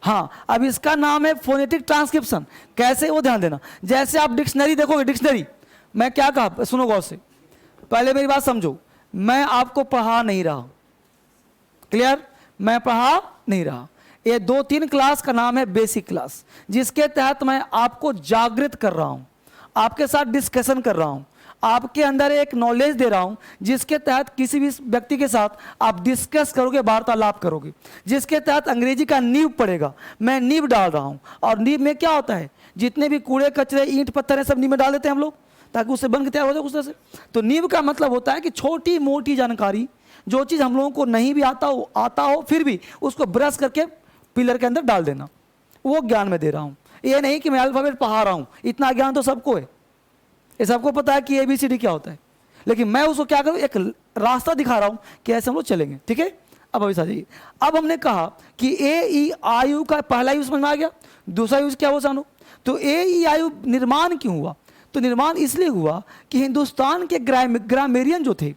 हाँ, अब इसका नाम है फोनेटिक ट्रांसक्रिप्शन। कैसे वो ध्यान देना, जैसे आप डिक्शनरी देखोगे, डिक्शनरी मैं क्या कहा सुनो गौर से, पहले मेरी बात समझो। मैं आपको पढ़ा नहीं रहा, क्लियर? मैं पढ़ा नहीं रहा। ये 2-3 क्लास का नाम है बेसिक क्लास, जिसके तहत मैं आपको जागृत कर रहा हूं, आपके साथ डिस्कशन कर रहा हूं, आपके अंदर एक नॉलेज दे रहा हूं, जिसके तहत किसी भी व्यक्ति के साथ आप डिस्कस करोगे, वार्तालाप करोगे, जिसके तहत अंग्रेजी का नींव पड़ेगा। मैं नींव डाल रहा हूं, और नींव में क्या होता है, जितने भी कूड़े कचरे ईंट पत्थर है सब नींव में डाल देते हैं हम लोग, ताकि उससे बन के तैयार हो जाए उस तरह से। तो नींव का मतलब होता है कि छोटी मोटी जानकारी, जो चीज़ हम लोगों को नहीं भी आता हो फिर भी उसको ब्रश करके पिलर के अंदर डाल देना, वो ज्ञान मैं दे रहा हूँ। ये नहीं कि मैं अल्फाबेट पढ़ा रहा हूँ, इतना ज्ञान तो सबको है, ये सबको पता है कि ABCD क्या होता है, लेकिन मैं उसको क्या करूँ, एक रास्ता दिखा रहा हूँ कि ऐसे हम लोग चलेंगे। ठीक है, अब अभी साथी, अब हमने कहा कि AEIU का पहला यूज समझ में आ गया। दूसरा यूज क्या हुआ जानो? तो AEIU निर्माण क्यों हुआ? तो निर्माण इसलिए हुआ कि हिंदुस्तान के ग्रामेरियन जो थे,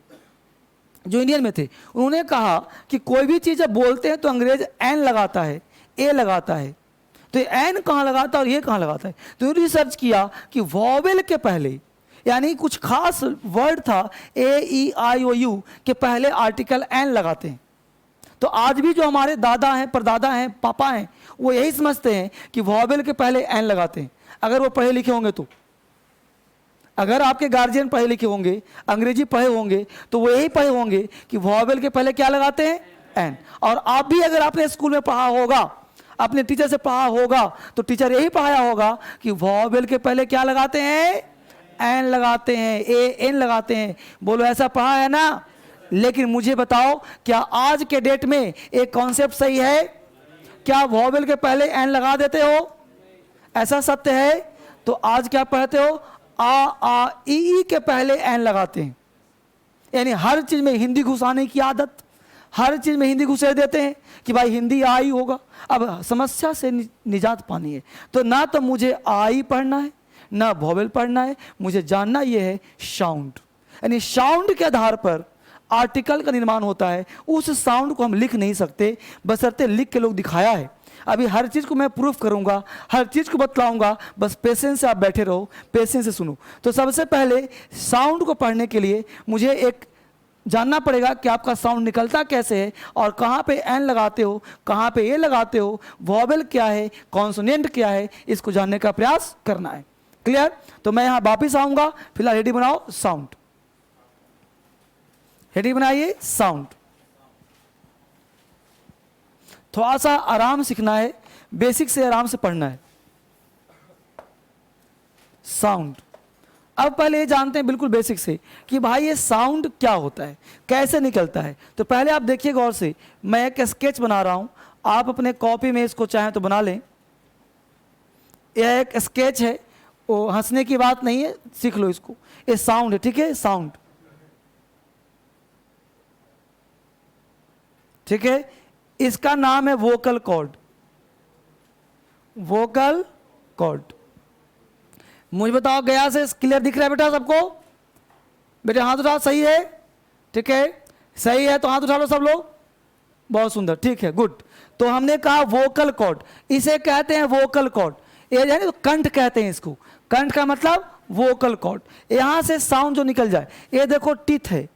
जो इंडियन में थे, उन्होंने कहा कि कोई भी चीज़ जब बोलते हैं तो अंग्रेज एन लगाता है, ए लगाता है, तो एन कहाँ लगाता है और ये कहाँ लगाता है। तो रिसर्च किया कि वॉवेल के पहले, यानी कुछ खास वर्ड था AEIOU के पहले आर्टिकल एन लगाते हैं। तो आज भी जो हमारे दादा हैं, परदादा हैं, पापा हैं, वो यही समझते हैं कि वॉवेल के पहले एन लगाते हैं, अगर वो पढ़े लिखे होंगे तो। अगर आपके गार्जियन पढ़े लिखे होंगे, अंग्रेजी पढ़े होंगे, तो वो यही पढ़े होंगे कि वॉवेल के पहले क्या लगाते हैं? एन। और आप भी अगर आपने स्कूल में पढ़ा होगा, अपने टीचर से पढ़ा होगा तो टीचर यही पढ़ाया होगा कि वॉवेल के पहले क्या लगाते हैं, एन लगाते हैं, ए एन लगाते हैं। बोलो ऐसा पढ़ा है ना। लेकिन मुझे बताओ क्या आज के डेट में एक कॉन्सेप्ट सही है? क्या वॉवेल के पहले एन लगा देते हो? ऐसा सत्य है? तो आज क्या पढ़ते हो, आ ई के पहले एन लगाते हैं। यानी हर चीज में हिंदी घुसाने की आदत, हर चीज में हिंदी घुसे देते हैं कि भाई हिंदी आई होगा। अब समस्या से निजात पानी है तो ना तो मुझे आई पढ़ना है ना वॉवेल पढ़ना है, मुझे जानना यह है साउंड। यानी साउंड के आधार पर आर्टिकल का निर्माण होता है। उस साउंड को हम लिख नहीं सकते, बशर्ते लिख के लोग दिखाया है। अभी हर चीज़ को मैं प्रूफ करूंगा, हर चीज़ को बतलाऊंगा, बस पेशेंस से आप बैठे रहो, पेशेंस से सुनो। तो सबसे पहले साउंड को पढ़ने के लिए मुझे एक जानना पड़ेगा कि आपका साउंड निकलता कैसे है और कहाँ पे एन लगाते हो, कहाँ पे ए लगाते हो, वॉवेल क्या है, कॉन्सोनेंट क्या है, इसको जानने का प्रयास करना है। क्लियर? तो मैं यहाँ वापिस आऊँगा। फिलहाल रेडी बनाओ साउंड, रेडी बनाइए साउंड। थोड़ा सा आराम सीखना है, बेसिक से आराम से पढ़ना है। साउंड, अब पहले ये जानते हैं बिल्कुल बेसिक से कि भाई ये साउंड क्या होता है, कैसे निकलता है। तो पहले आप देखिए गौर से, मैं एक स्केच बना रहा हूं, आप अपने कॉपी में इसको चाहें तो बना लें। यह एक स्केच है, वो हंसने की बात नहीं है, सीख लो इसको। ये साउंड है, ठीक है, साउंड, ठीक है। इसका नाम है वोकल कॉर्ड, वोकल कॉर्ड। मुझे बताओ गया से क्लियर दिख रहा है बेटा सबको? बेटा हाथ उठाओ, सही है, ठीक है, सही है तो हाथ उठा लो सब लोग। बहुत सुंदर, ठीक है, गुड। तो हमने कहा वोकल कॉर्ड, इसे कहते हैं वोकल कॉर्ड। ये जाने तो कंठ कहते हैं इसको, कंठ का मतलब वोकल कॉर्ड। यहां से साउंड जो निकल जाए, ये देखो टीथ है,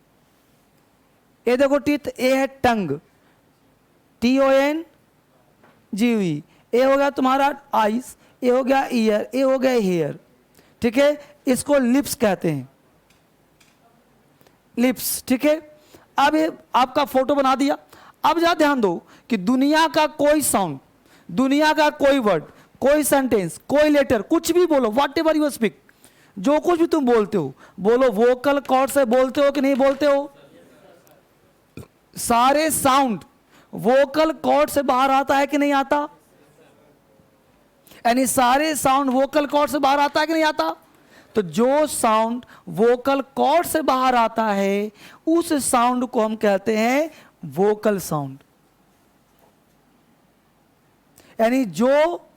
ये देखो टीथ, ये है टंग, TONGUE, ये हो गया तुम्हारा आइस, ये हो गया ईयर, ये हो गया हेयर, ठीक है। इसको लिप्स कहते हैं, लिप्स, ठीक है। अब ये आपका फोटो बना दिया। अब जरा ध्यान दो कि दुनिया का कोई साउंड, दुनिया का कोई वर्ड, कोई सेंटेंस, कोई लेटर, कुछ भी बोलो, व्हाट एवर यू स्पीक, जो कुछ भी तुम बोलते हो, बोलो वोकल कॉर्ड से बोलते हो कि नहीं बोलते हो? सारे साउंड वोकल कॉर्ड से बाहर आता है कि नहीं आता? यानी सारे साउंड वोकल कॉर्ड से बाहर आता है कि नहीं आता? तो जो साउंड वोकल कॉर्ड से बाहर आता है उस साउंड को हम कहते हैं वोकल साउंड। यानी जो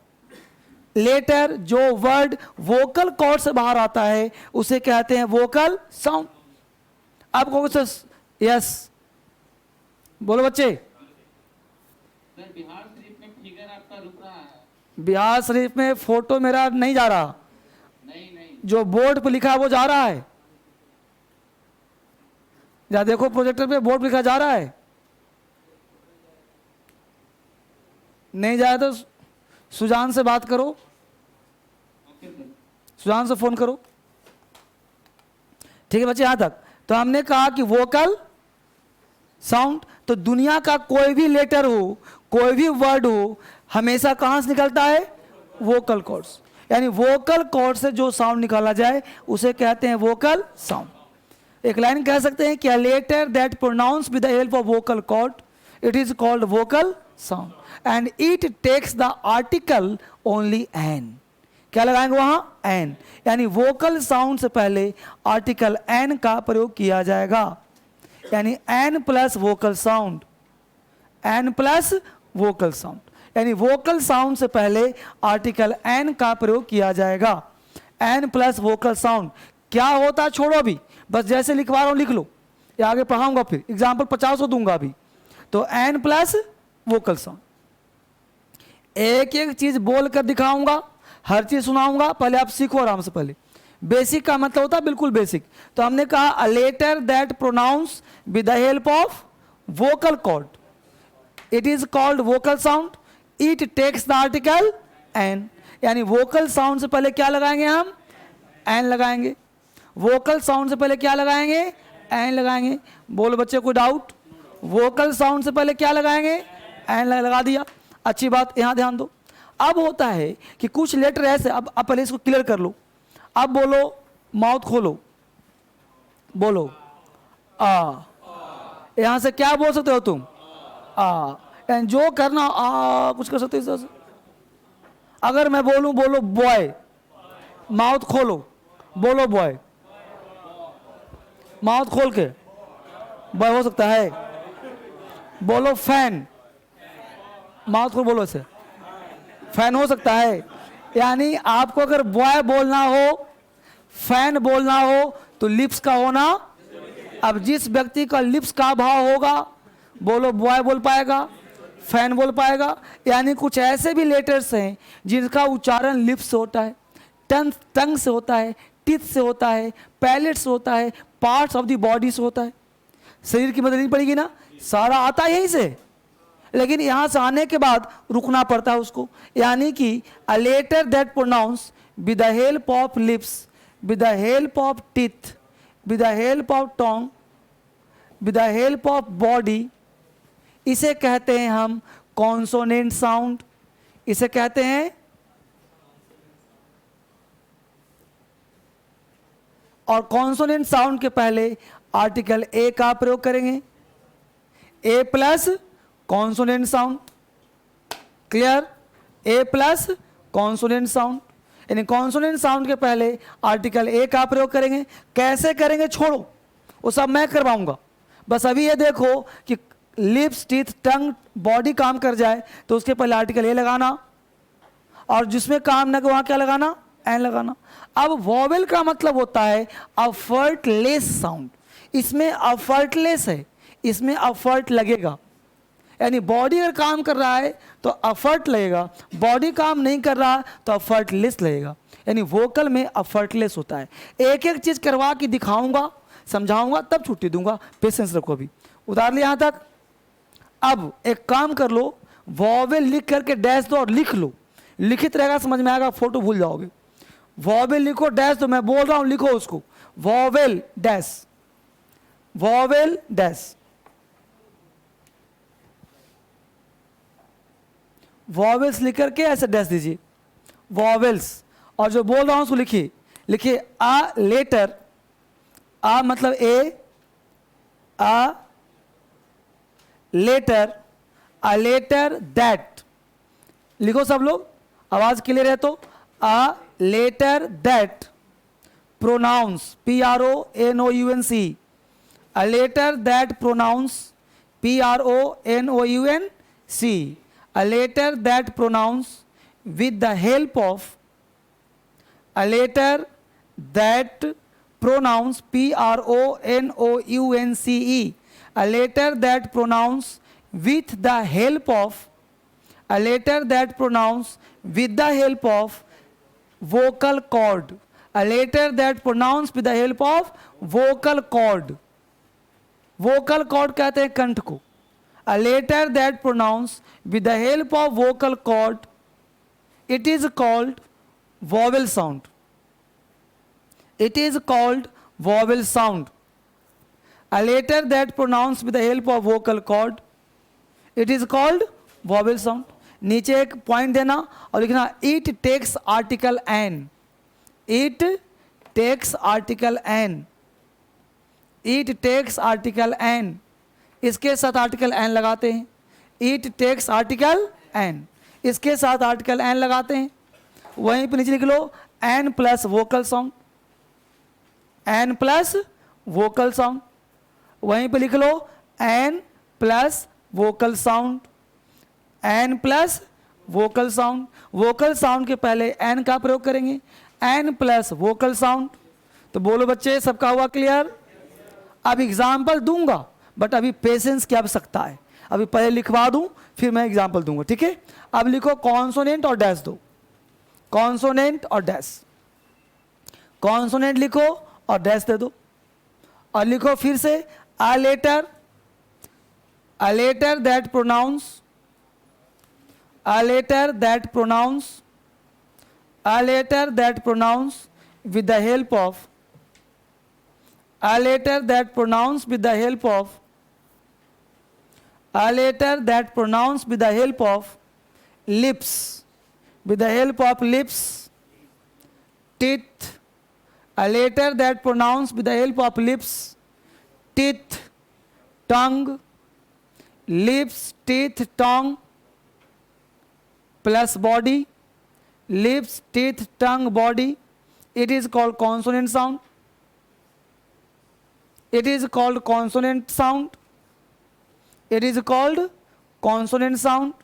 लेटर, जो वर्ड वोकल कॉर्ड से बाहर आता है उसे कहते हैं वोकल साउंड। आप कहोगे यस, बोलो बच्चे। सर बिहार शरीफ में फिगर आपका रुक रहा है। बिहार शरीफ में फोटो मेरा नहीं जा रहा, नहीं, जो बोर्ड पर लिखा है वो जा रहा है। जा देखो प्रोजेक्टर पे बोर्ड पर लिखा जा रहा है, नहीं जाए तो सुजान से बात करो, सुजान से फोन करो, ठीक है बच्चे। यहां तक तो हमने कहा कि वोकल साउंड, तो दुनिया का कोई भी लेटर हो, कोई भी वर्ड हो, हमेशा कहां से निकलता है? Vocal cords. यानी वोकल कॉर्ड से जो साउंड निकाला जाए उसे कहते हैं वोकल साउंड। एक लाइन कह सकते हैं कि a letter that pronounce with the help of vocal cord, it is called vocal sound and it takes the article only an. क्या लगाएंगे वहां? एन। यानी वोकल साउंड से पहले आर्टिकल एन का प्रयोग किया जाएगा। यानी an plus vocal sound, an plus vocal sound, यानी वोकल साउंड से पहले आर्टिकल एन का प्रयोग किया जाएगा। एन प्लस वोकल साउंड क्या होता छोड़ो अभी, बस जैसे लिखवा रहा हूं लिख लो, या आगे पढ़ाऊंगा फिर एग्जाम्पल 50 दूंगा अभी। तो एन प्लस वोकल साउंड, एक एक चीज बोल कर दिखाऊंगा, हर चीज सुनाऊंगा, पहले आप सीखो आराम से। पहले बेसिक का मतलब होता है बिल्कुल बेसिक। तो हमने कहा a letter that pronounce with the help of vocal cord, it is called vocal sound, it takes the article an. यानी वोकल साउंड से पहले क्या लगाएंगे हम? एन लगाएंगे। वोकल साउंड से पहले क्या लगाएंगे? एन लगाएंगे। बोलो बच्चे कोई डाउट? वोकल साउंड से पहले क्या लगाएंगे? एन लगा दिया। अच्छी बात, यहां ध्यान दो। अब होता है कि कुछ लेटर ऐसे, अब आप पहले इसको क्लियर कर लो। अब बोलो, माउथ खोलो, बोलो आ। यहां से क्या बोल सकते हो तुम? आ। एंड जो करना आ कुछ कर सकते हो इस तरह से। अगर मैं बोलूं, बोलो बॉय, माउथ खोलो, बोलो बॉय, माउथ खोल के बॉय हो सकता है। बोलो फैन, माउथ खोल बोलो ऐसे, फैन हो सकता है। यानी आपको अगर बॉय बोलना हो, फैन बोलना हो, तो लिप्स का होना। अब जिस व्यक्ति का लिप्स का भाव होगा, बोलो बॉय बोल पाएगा, फैन बोल पाएगा। यानी कुछ ऐसे भी लेटर्स हैं जिनका उच्चारण लिप्स से होता है, टंग से होता है, टीथ से होता है, पैलेट से होता है, पार्ट्स ऑफ द बॉडी से होता है। शरीर की मदद नहीं पड़ेगी ना, सारा आता है यहीं से, लेकिन यहां से आने के बाद रुकना पड़ता है उसको। यानी कि a letter that pronounce with the help of lips, with the help of teeth, with the help of tongue, with the help of body, इसे कहते हैं हम कॉन्सोनेंट साउंड। इसे कहते हैं, और कॉन्सोनेंट साउंड के पहले आर्टिकल ए का प्रयोग करेंगे, ए प्लस कॉन्सोनेंट साउंड। क्लियर? ए प्लस कॉन्सोनेंट साउंड, यानी कॉन्सोनेंट साउंड के पहले आर्टिकल ए का प्रयोग करेंगे। कैसे करेंगे छोड़ो, वो सब मैं करवाऊंगा। बस अभी ये देखो कि लिप्स, टीथ, टंग, बॉडी काम कर जाए तो उसके पहले आर्टिकल ए लगाना, और जिसमें काम न वहां क्या लगाना? एन लगाना। अब वॉवेल का मतलब होता है अफर्टलेस साउंड। इसमें अफर्टलेस है, इसमें अफर्ट लगेगा। यानी बॉडी अगर काम कर रहा है तो अफर्ट लगेगा, बॉडी काम नहीं कर रहा तो अफर्टलेस लगेगा। यानी वोकल में अफर्टलेस होता है। एक एक चीज करवा के दिखाऊंगा, समझाऊंगा, तब छुट्टी दूंगा। पेशेंस रखो। अभी उतार लिया यहां तक। अब एक काम कर लो, वॉवेल लिख करके डैश दो और लिख लो। लिखित रहेगा, समझ में आएगा, फोटो भूल जाओगे। वॉवेल लिखो, डैश दो, मैं बोल रहा हूं लिखो उसको। Vowel dash, vowel dash, vowels लिख करके ऐसे डैश दीजिए, वॉवेल्स। और जो बोल रहा हूं उसको लिखिए। लिखिए आ लेटर, आ मतलब A, a letter, a letter that. लिखो सब लोग, आवाज क्लियर है तो। A letter that pronounce, PRONOUNC, a letter that pronounce, PRONOUNC, a letter that pronounce with the help of, a letter that pronounce, PRONOUNCE, a letter that pronounce with the help of, a letter that pronounce with the help of vocal cord, a letter that pronounce with the help of vocal cord। vocal cord कहते हैं कंठ को। A letter that pronounce with the help of vocal cord, it is called vowel sound. It is called vowel sound. A letter that pronounce with the help of vocal cord, it is called vowel sound. नीचे एक point देना और लिखना it takes article an. It takes article an. It takes article an. इसके साथ article an लगाते हैं। It takes article an, इसके साथ आर्टिकल एन लगाते हैं। वहीं पे नीचे लिख लो an plus vocal sound, an plus vocal sound. वहीं पे लिख लो an plus vocal sound, an plus vocal sound. Vocal sound के पहले एन का प्रयोग करेंगे, एन प्लस वोकल साउंड। तो बोलो बच्चे, सबका हुआ क्लियर? अब एग्जाम्पल दूंगा, बट अभी पेशेंस की आवश्यकता है। अभी पहले लिखवा दूं, फिर मैं एग्जाम्पल दूंगा, ठीक है? अब लिखो कॉन्सोनेंट और डैश दो, कॉन्सोनेंट और डैश। कॉन्सोनेंट लिखो और डैश दे दो, और लिखो फिर से a letter, a letter that pronounce, a letter that pronounce, a letter that pronounce with the help of, a letter that pronounce with the help of, a letter that pronounce with the help of, lips, with the help of lips, teeth, a letter that pronounced with the help of lips, teeth, tongue, lips, teeth, tongue, plus body, lips, teeth, tongue, body. It is called consonant sound. It is called consonant sound. It is called consonant sound.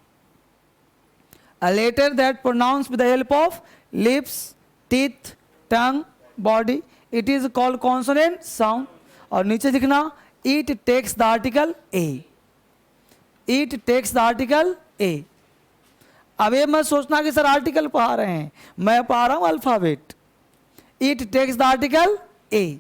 A letter that pronounced with the help of lips, teeth, tongue, body. It is called consonant sound. और नीचे लिखना it takes the article a. It takes the article a. अब ये मत सोचना कि sir article पढ़ा रहे हैं, मैं पढ़ा रहा हूं alphabet. It takes the article a.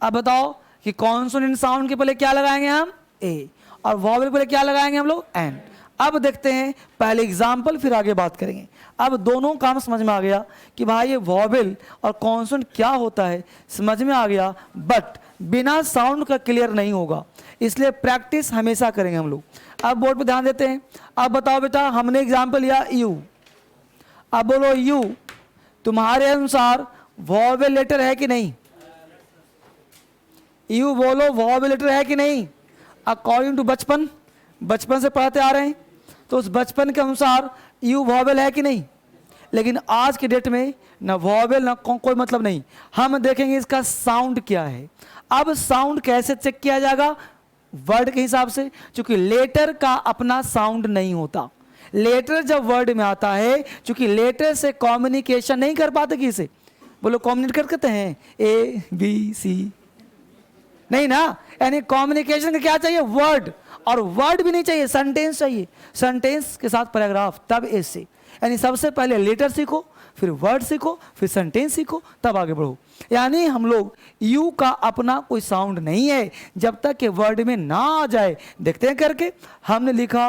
अब बताओ कि कॉन्सोनेंट साउंड के पहले क्या लगाएंगे हम? ए. और वॉवेल के पहले क्या लगाएंगे हम लोग? एन. अब देखते हैं पहले एग्जाम्पल, फिर आगे बात करेंगे. अब दोनों काम समझ में आ गया कि भाई ये वॉवेल और कॉन्सोनेंट क्या होता है, समझ में आ गया. बट बिना साउंड का क्लियर नहीं होगा, इसलिए प्रैक्टिस हमेशा करेंगे हम लोग. अब बोर्ड पे ध्यान देते हैं. अब बताओ बेटा, हमने एग्जाम्पल लिया यू. अब बोलो यू तुम्हारे अनुसार वॉवेल लेटर है कि नहीं? यू बोलो वॉवेल लेटर है कि नहीं? अकॉर्डिंग टू बचपन से पढ़ते आ रहे हैं, तो उस बचपन के अनुसार यू वॉवेल है कि नहीं? लेकिन आज के डेट में ना वॉवेल ना कोई मतलब नहीं. हम देखेंगे इसका साउंड क्या है. अब साउंड कैसे चेक किया जाएगा? वर्ड के हिसाब से, क्योंकि लेटर का अपना साउंड नहीं होता. लेटर जब वर्ड में आता है, क्योंकि लेटर से कम्युनिकेशन नहीं कर पाते किसे? बोलो कम्युनिकेट करते हैं ए बी सी, नहीं ना. यानी कम्युनिकेशन का क्या चाहिए? वर्ड. और वर्ड भी नहीं चाहिए, सेंटेंस चाहिए. सेंटेंस के साथ पैराग्राफ, तब ऐसे. यानी सबसे पहले लेटर सीखो, फिर वर्ड सीखो, फिर सेंटेंस सीखो, तब आगे बढ़ो. यानी हम लोग यू का अपना कोई साउंड नहीं है जब तक कि वर्ड में ना आ जाए. देखते हैं करके. हमने लिखा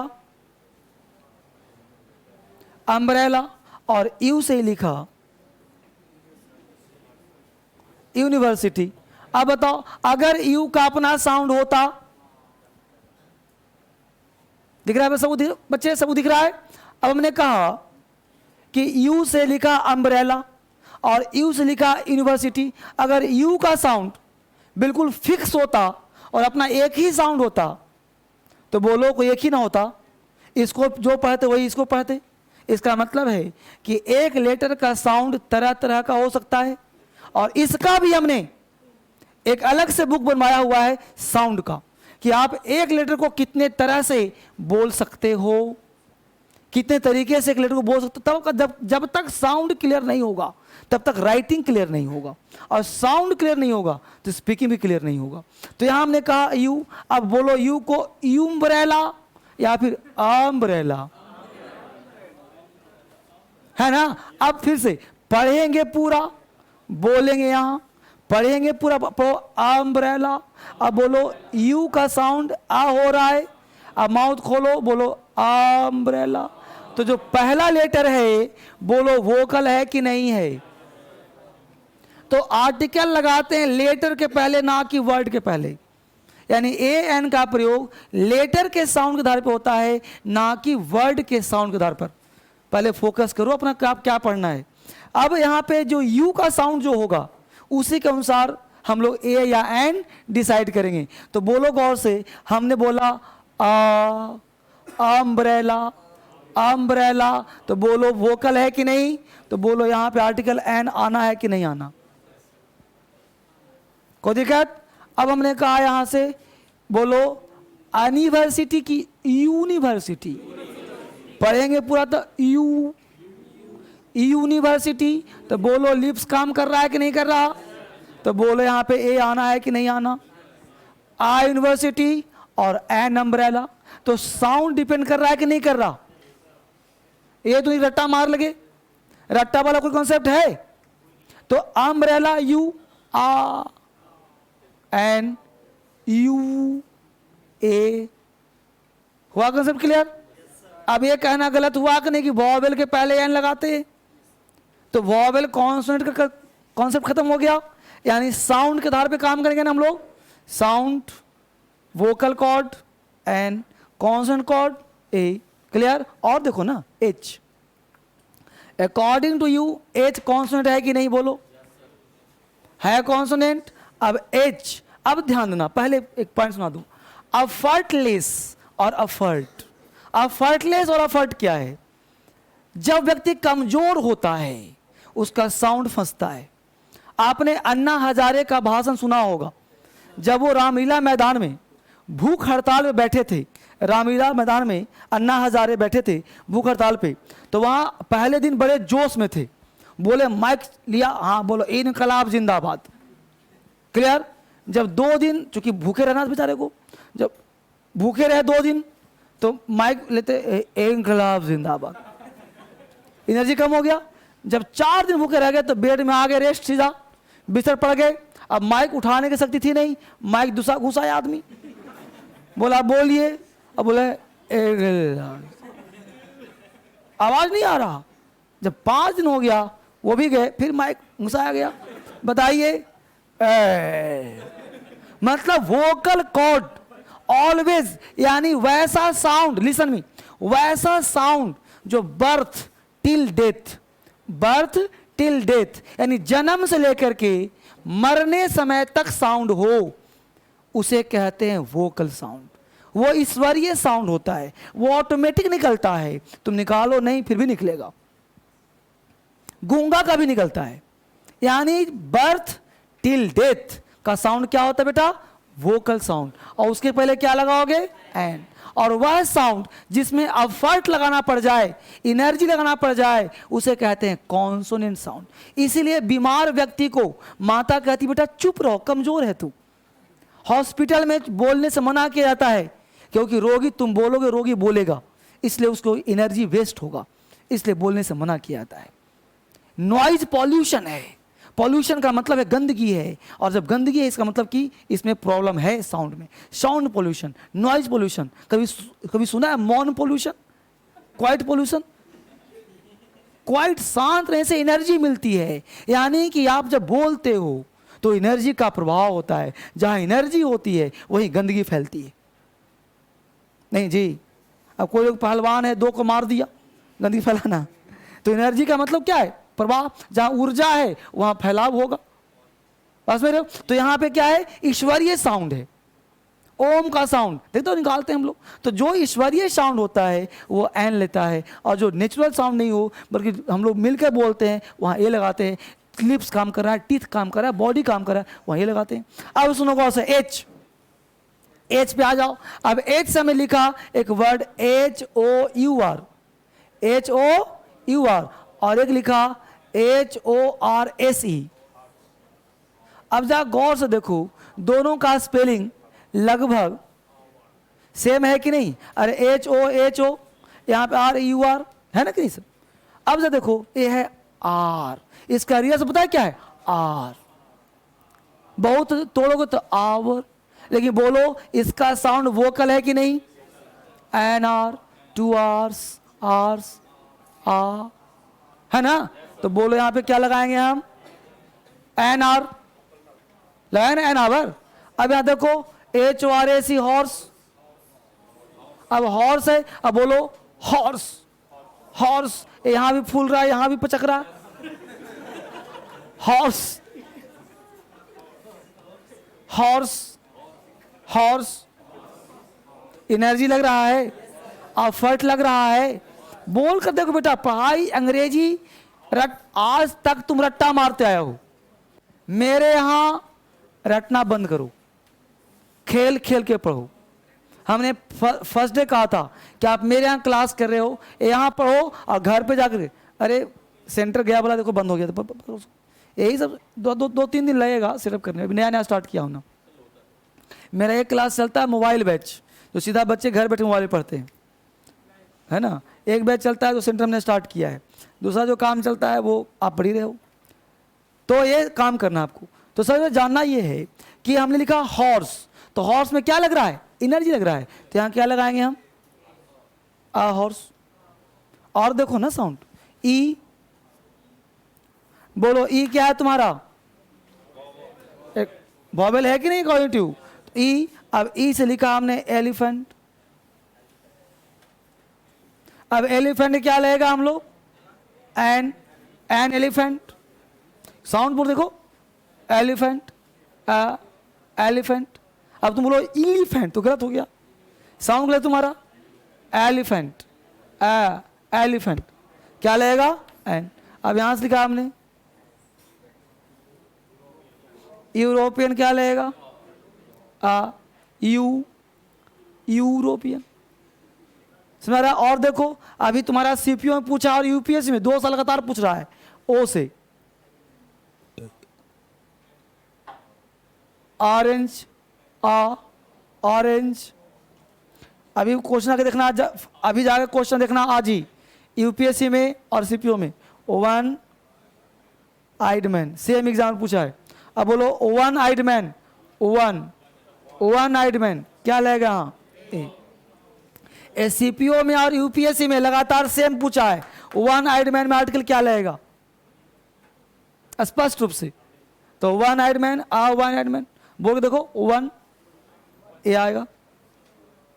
अम्ब्रेला और यू से ही लिखा यूनिवर्सिटी. अब बताओ अगर यू का अपना साउंड होता, दिख रहा है सब बच्चे, सब दिख रहा है. अब हमने कहा कि यू से लिखा अम्ब्रेला और यू से लिखा यूनिवर्सिटी. अगर यू का साउंड बिल्कुल फिक्स होता और अपना एक ही साउंड होता, तो बोलो कोई एक ही ना होता, इसको जो पढ़ते वही इसको पढ़ते. इसका मतलब है कि एक लेटर का साउंड तरह तरह का हो सकता है, और इसका भी हमने एक अलग से बुक बनवाया हुआ है साउंड का, कि आप एक लेटर को कितने तरह से बोल सकते हो, कितने तरीके से एक लेटर को बोल सकते हो. तब जब तक साउंड क्लियर नहीं होगा तब तक राइटिंग क्लियर नहीं होगा, और साउंड क्लियर नहीं होगा तो स्पीकिंग भी क्लियर नहीं होगा. तो यहां हमने कहा यू. अब बोलो यू को यूम्ब्रेला या फिर अम्ब्रेला, है ना. अब फिर से पढ़ेंगे पूरा, बोलेंगे, यहां पढ़ेंगे पूरा अम्ब्रेला. अब बोलो यू का साउंड आ हो रहा है. अब माउथ खोलो, बोलो अम्ब्रेला. तो जो पहला लेटर है बोलो वोकल है कि नहीं है? तो आर्टिकल लगाते हैं लेटर के पहले, ना कि वर्ड के पहले. यानी ए एन का प्रयोग लेटर के साउंड के आधार पर होता है, ना कि वर्ड के साउंड के आधार पर. पहले फोकस करो अपना, क्या पढ़ना है. अब यहां पे जो यू का साउंड जो होगा उसी के अनुसार हम लोग ए या एन डिसाइड करेंगे. तो बोलो गौर से, हमने बोला अम्ब्रेला, अम्ब्रेला, तो बोलो वोकल है कि नहीं? तो बोलो यहां पे आर्टिकल एन आना है कि नहीं आना? कोई दिक्कत? अब हमने कहा यहां से बोलो यूनिवर्सिटी की यूनिवर्सिटी, पढ़ेंगे पूरा. तो यू यूनिवर्सिटी, तो बोलो लिप्स काम कर रहा है कि नहीं कर रहा? तो बोलो यहां पे ए आना है कि नहीं आना? आ यूनिवर्सिटी और एन अम्ब्रेला. तो साउंड डिपेंड कर रहा है कि नहीं कर रहा? ये तो रट्टा मार लगे, रट्टा वाला कोई कॉन्सेप्ट है? तो अम्ब्रेला यू, आ एन यू ए, हुआ कॉन्सेप्ट क्लियर? अब ये कहना गलत हुआ कि नहीं कि वॉवेल के पहले एन लगाते हैं, तो वॉवेल कॉन्सोनेंट का कॉन्सेप्ट खत्म हो गया. यानी साउंड के आधार पे काम करेंगे ना हम लोग. Sound, vocal cord an, consonant cord a, clear? और देखो ना H, according to U H consonant है कि नहीं, बोलो है कॉन्सोनेंट। अब एच, अब ध्यान देना, पहले एक पॉइंट सुना दूं, अफर्टलेस और अफर्ट। अफर्टलेस और अफर्ट क्या है? जब व्यक्ति कमजोर होता है उसका साउंड फंसता है। आपने अन्ना हजारे का भाषण सुना होगा, जब वो रामलीला मैदान में भूख हड़ताल में बैठे थे, रामलीला मैदान में अन्ना हजारे बैठे थे भूख हड़ताल पे, तो वहां पहले दिन बड़े जोश में थे, बोले माइक लिया, हाँ बोलो इनकलाब जिंदाबाद। क्लियर? जब 2 दिन, चूंकि भूखे रहना बेचारे को, जब भूखे रहे 2 दिन तो माइक लेते इनकलाब जिंदाबाद, एनर्जी कम हो गया। जब 4 दिन भूखे रह गए तो बेड में आ गए, रेस्ट, सीधा बिस्तर पड़ गए। अब माइक उठाने की शक्ति थी नहीं, माइक दूसरा घुसा आदमी, बोला बोलिए, अब बोले आवाज नहीं आ रहा। जब 5 दिन हो गया वो भी गए, फिर माइक घुसाया गया। बताइए, मतलब वोकल कॉर्ड ऑलवेज, यानी वैसा साउंड, लिसन मी, वैसा साउंड जो birth till death, birth till death, यानी जन्म से लेकर के मरने समय तक साउंड हो, उसे कहते हैं वोकल साउंड। वो ईश्वरीय साउंड होता है, वो ऑटोमेटिक निकलता है, तुम निकालो नहीं फिर भी निकलेगा। गूंगा का भी निकलता है, यानी बर्थ टिल डेथ का साउंड क्या होता है बेटा? Vocal sound. और उसके पहले क्या लगाओगे? एंड। और वह साउंड जिसमें अफर्ट लगाना पड़ जाए, एनर्जी लगाना पड़ जाए, उसे कहते हैं कॉन्सोनेंट साउंड। इसीलिए बीमार व्यक्ति को माता कहती बेटा चुप रहो, कमजोर है तू। हॉस्पिटल में बोलने से मना किया जाता है, क्योंकि रोगी, तुम बोलोगे रोगी बोलेगा, इसलिए उसको एनर्जी वेस्ट होगा, इसलिए बोलने से मना किया जाता है। नॉइज पॉल्यूशन है, पॉल्यूशन का मतलब है गंदगी है, और जब गंदगी है इसका मतलब कि इसमें प्रॉब्लम है साउंड में। साउंड पॉल्यूशन, नॉइज पॉल्यूशन, कभी सुना है मौन पॉल्यूशन, क्वाइट पॉल्यूशन? क्वाइट, शांत रहने से एनर्जी मिलती है, यानी कि आप जब बोलते हो तो एनर्जी का प्रभाव होता है, जहां एनर्जी होती है वहीं गंदगी फैलती है। नहीं जी, अब कोई लोग पहलवान है, 2 को मार दिया, गंदगी फैलाना, तो एनर्जी का मतलब क्या है? प्रभाव। जहां ऊर्जा है वहां फैलाव होगा, बस मेरे। तो यहां पे क्या है? ईश्वरीय साउंड है, ओम का साउंड, देखते हो निकालते हैं हम लोग, तो जो ईश्वरीय साउंड होता है वो एन लेता है, और जो नेचुरल साउंड नहीं हो बल्कि हम लोग मिलकर बोलते हैं वहां ए लगाते हैं। लिप्स काम कर रहा है, टीथ काम कर रहा है, बॉडी काम कर रहा है, वहां ए लगाते हैं। अब सुनो गौर से, एच, एच पे आ जाओ। अब एच से हमें लिखा एक वर्ड HOUR, HOUR, और एक लिखा HORSE। अब जा गौर से देखो, दोनों का स्पेलिंग लगभग सेम है कि नहीं? अरे HO यहाँ पे REUR है ना कि नहीं सर? अब जा देखो, ये है R, इसका रियल से पता है क्या है? R। बहुत तोड़ोगे तो आवर, लेकिन बोलो इसका साउंड वोकल है कि नहीं? NR, 2 Rs, Rs, आ, है ना? तो बोलो यहां पे क्या लगाएंगे हम? NR लगाए ना, NR। अब यहां देखो HORSE, हॉर्स। अब हॉर्स है, अब बोलो हॉर्स, हॉर्स, यहां भी फूल रहा है, यहां भी पचक रहा है, हॉर्स, हॉर्स, हॉर्स। एनर्जी लग रहा है, एफर्ट लग रहा है। बोल कर देखो बेटा, पढ़ाई अंग्रेजी आज तक तुम रट्टा मारते आए हो, मेरे यहां रटना बंद करो, खेल खेल के पढ़ो। हमने फर्स्ट डे कहा था कि आप मेरे यहाँ क्लास कर रहे हो, यहाँ पढ़ो और घर पे जाकर, अरे सेंटर गया बोला देखो बंद हो गया, तो यही सब 2-3 दिन लगेगा सेटअप करने, अभी नया नया स्टार्ट किया हूं ना। मेरा एक क्लास चलता है मोबाइल बैच, जो सीधा बच्चे घर बैठे मोबाइल पढ़ते हैं, है ना। एक बैच चलता है जो सेंटर हमने स्टार्ट किया है, दूसरा जो काम चलता है वो आप पढ़ ही रहे हो, तो ये काम करना आपको। तो सर जानना ये है कि हमने लिखा हॉर्स, तो हॉर्स में क्या लग रहा है? एनर्जी लग रहा है, तो यहाँ क्या लगाएंगे हम? हॉर्स। और देखो ना साउंड, ई, बोलो ई क्या है तुम्हारा? एक वॉवेल है कि नहीं कॉग्निटिव? ई। अब ई से लिखा हमने एलिफेंट, अब एलिफेंट क्या लेगा हम लोग? An elephant. साउंड बोल देखो, एलिफेंट एलिफेंट। अब तुम बोलो इलीफेंट तो गलत हो गया, साउंड गलत तुम्हारा। एलिफेंट एलिफेंट क्या लेगा? एन। अब यहां से लिखा हमने यूरोपियन क्या लेगा? यूरोपियन। समझ रहा है? और देखो अभी तुम्हारा सीपीयू में पूछा और यूपीएससी में 2 साल लगातार पूछ रहा है ओ से। Orange orange. अभी क्वेश्चन आके देखना अभी जाकर क्वेश्चन देखना आज ही यूपीएससी में और सीपीयू में। One eyed man same exam पूछा है। अब बोलो one eyed man, one eyed man क्या लगेगा? हाँ ए सीपीओ में और यूपीएससी में लगातार सेम पूछा है। वन आइड मैन में आर्टिकल क्या लगेगा स्पष्ट रूप से? तो one eyed man one eyed man बोल के देखो, वन ए आएगा,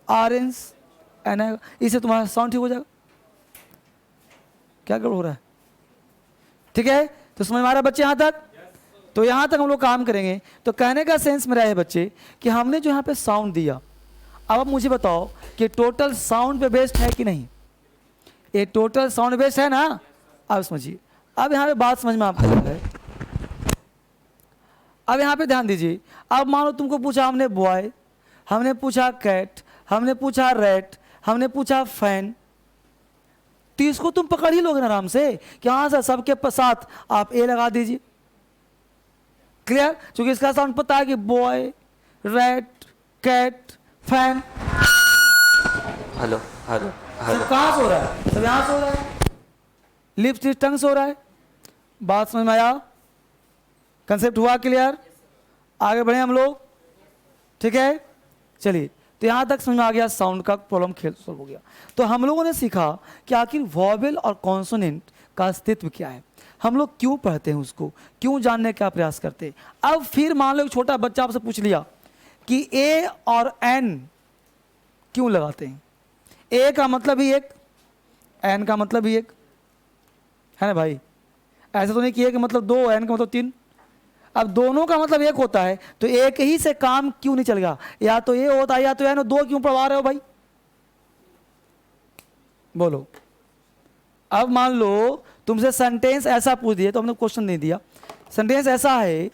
ऑरेंज एन आएगा। इससे तुम्हारा साउंड ठीक हो जाएगा। क्या हो रहा है? ठीक है, तो समझ में आ रहा है बच्चे यहां तक? तो यहां तक हम लोग काम करेंगे। तो कहने का सेंस मेरा है बच्चे कि हमने जो यहां पे साउंड दिया, अब आप मुझे बताओ कि टोटल साउंड पे बेस्ड है कि नहीं? ये टोटल साउंड बेस्ड है ना? अब समझिए, अब यहां पे बात समझ में आपको है। अब यहां पे ध्यान दीजिए। अब मान लो तुमको पूछा हमने बॉय, हमने पूछा कैट, हमने पूछा रैट, हमने पूछा फैन, तो इसको तुम पकड़ ही लोगे ना आराम से कि हाँ सर सबके साथ आप ए लगा दीजिए। क्लियर? क्योंकि इसका साउंड पता है कि boy, rat, cat, fan. Hello hello hello. सब कहाँ से हो रहा है? सब यहाँ से हो रहा है, लिप्स से टंग से हो रहा है। बात समझ में आया? कंसेप्ट हुआ क्लियर? आगे बढ़े हम लोग, ठीक है? चलिए, तो यहाँ तक समझ में आ गया, साउंड का प्रॉब्लम खेल सॉल्व हो गया। तो हम लोगों ने सीखा कि आखिर वॉवेल और कॉन्सोनेंट का अस्तित्व क्या है, हम लोग क्यों पढ़ते हैं उसको, क्यों जानने का प्रयास करते हैं। अब फिर मान लो एक छोटा बच्चा आपसे पूछ लिया कि ए और एन क्यों लगाते हैं? ए का मतलब ही एक, एन का मतलब ही एक है ना भाई? ऐसा तो नहीं किया कि मतलब 2, एन का मतलब 3। अब दोनों का मतलब एक होता है, तो एक ही से काम क्यों नहीं चलेगा? या तो ये होता है या तो एन, 2 क्यों पढ़वा रहे हो भाई? बोलो। अब मान लो तुमसे सेंटेंस ऐसा पूछ दिया, तो हमने क्वेश्चन नहीं दिया। सेंटेंस ऐसा है,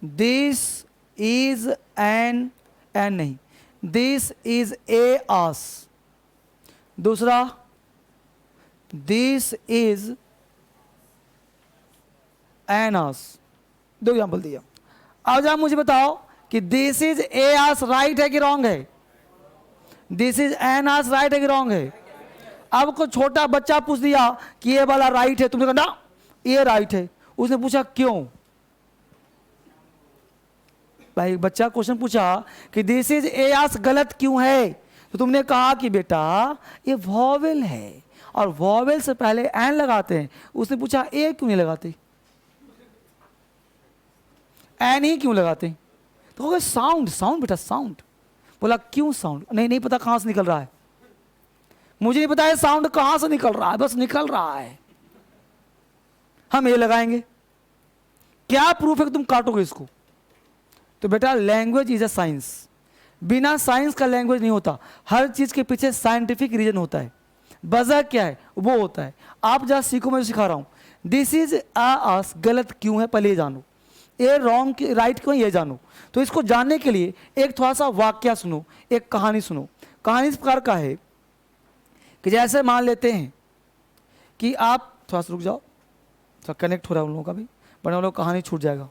दिस इज एन नहीं, दिस इज ए आस। दूसरा, this is an ass. 2 example दिया। अब आप मुझे बताओ कि this is a ass right है कि रॉन्ग है? This is an ass right है कि रॉन्ग है? अब को छोटा बच्चा पूछ दिया कि ये वाला राइट है, तुमने कहा ना ये राइट है। उसने पूछा क्यों? भाई बच्चा क्वेश्चन पूछा कि दिस इज ए आस गलत क्यों है, तो तुमने कहा कि बेटा ये वॉवेल है और वॉवेल से पहले एन लगाते हैं। उसने पूछा ए क्यों नहीं लगाते, एन ही क्यों लगाते? तो हो गया साउंड, साउंड बेटा साउंड। बोला क्यों साउंड? नहीं पता कहां से निकल रहा है, मुझे नहीं पता है साउंड कहां से निकल रहा है, बस निकल रहा है, हम ये लगाएंगे। क्या प्रूफ है कि तुम काटोगे इसको? तो बेटा लैंग्वेज इज अ साइंस, बिना साइंस का लैंग्वेज नहीं होता। हर चीज के पीछे साइंटिफिक रीजन होता है, वजह क्या है वो होता है। आप जहाँ सीखो, मैं सिखा रहा हूँ। दिस इज आस गलत क्यों है पहले ये जानो, ये रॉन्ग राइट क्यों है ये जानो। तो इसको जानने के लिए एक थोड़ा सा वाक्य सुनो, एक कहानी सुनो। कहानी इस प्रकार का है कि जैसे मान लेते हैं कि आप थोड़ा सा रुक जाओ, थोड़ा कनेक्ट हो रहा है उन लोगों का भी, वरना उन लोग कहानी छूट जाएगा।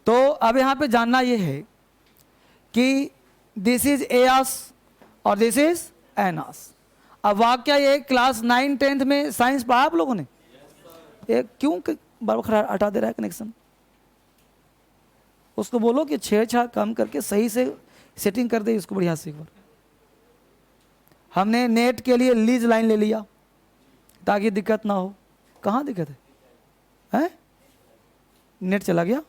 तो अब यहां पे जानना यह है कि दिस इज ए आस और दिस इज एन आस। अब वाक्य ये क्लास 9, 10th में साइंस पढ़ा आप लोगों ने? ये क्यों बार बार हटा दे रहा है कनेक्शन? उसको बोलो कि छेड़छाड़ कम करके सही से सेटिंग कर दे इसको बढ़िया से एक बार। हमने नेट के लिए लीज लाइन ले लिया ताकि दिक्कत ना हो, कहाँ दिखे थे? हैं? नेट चला गया?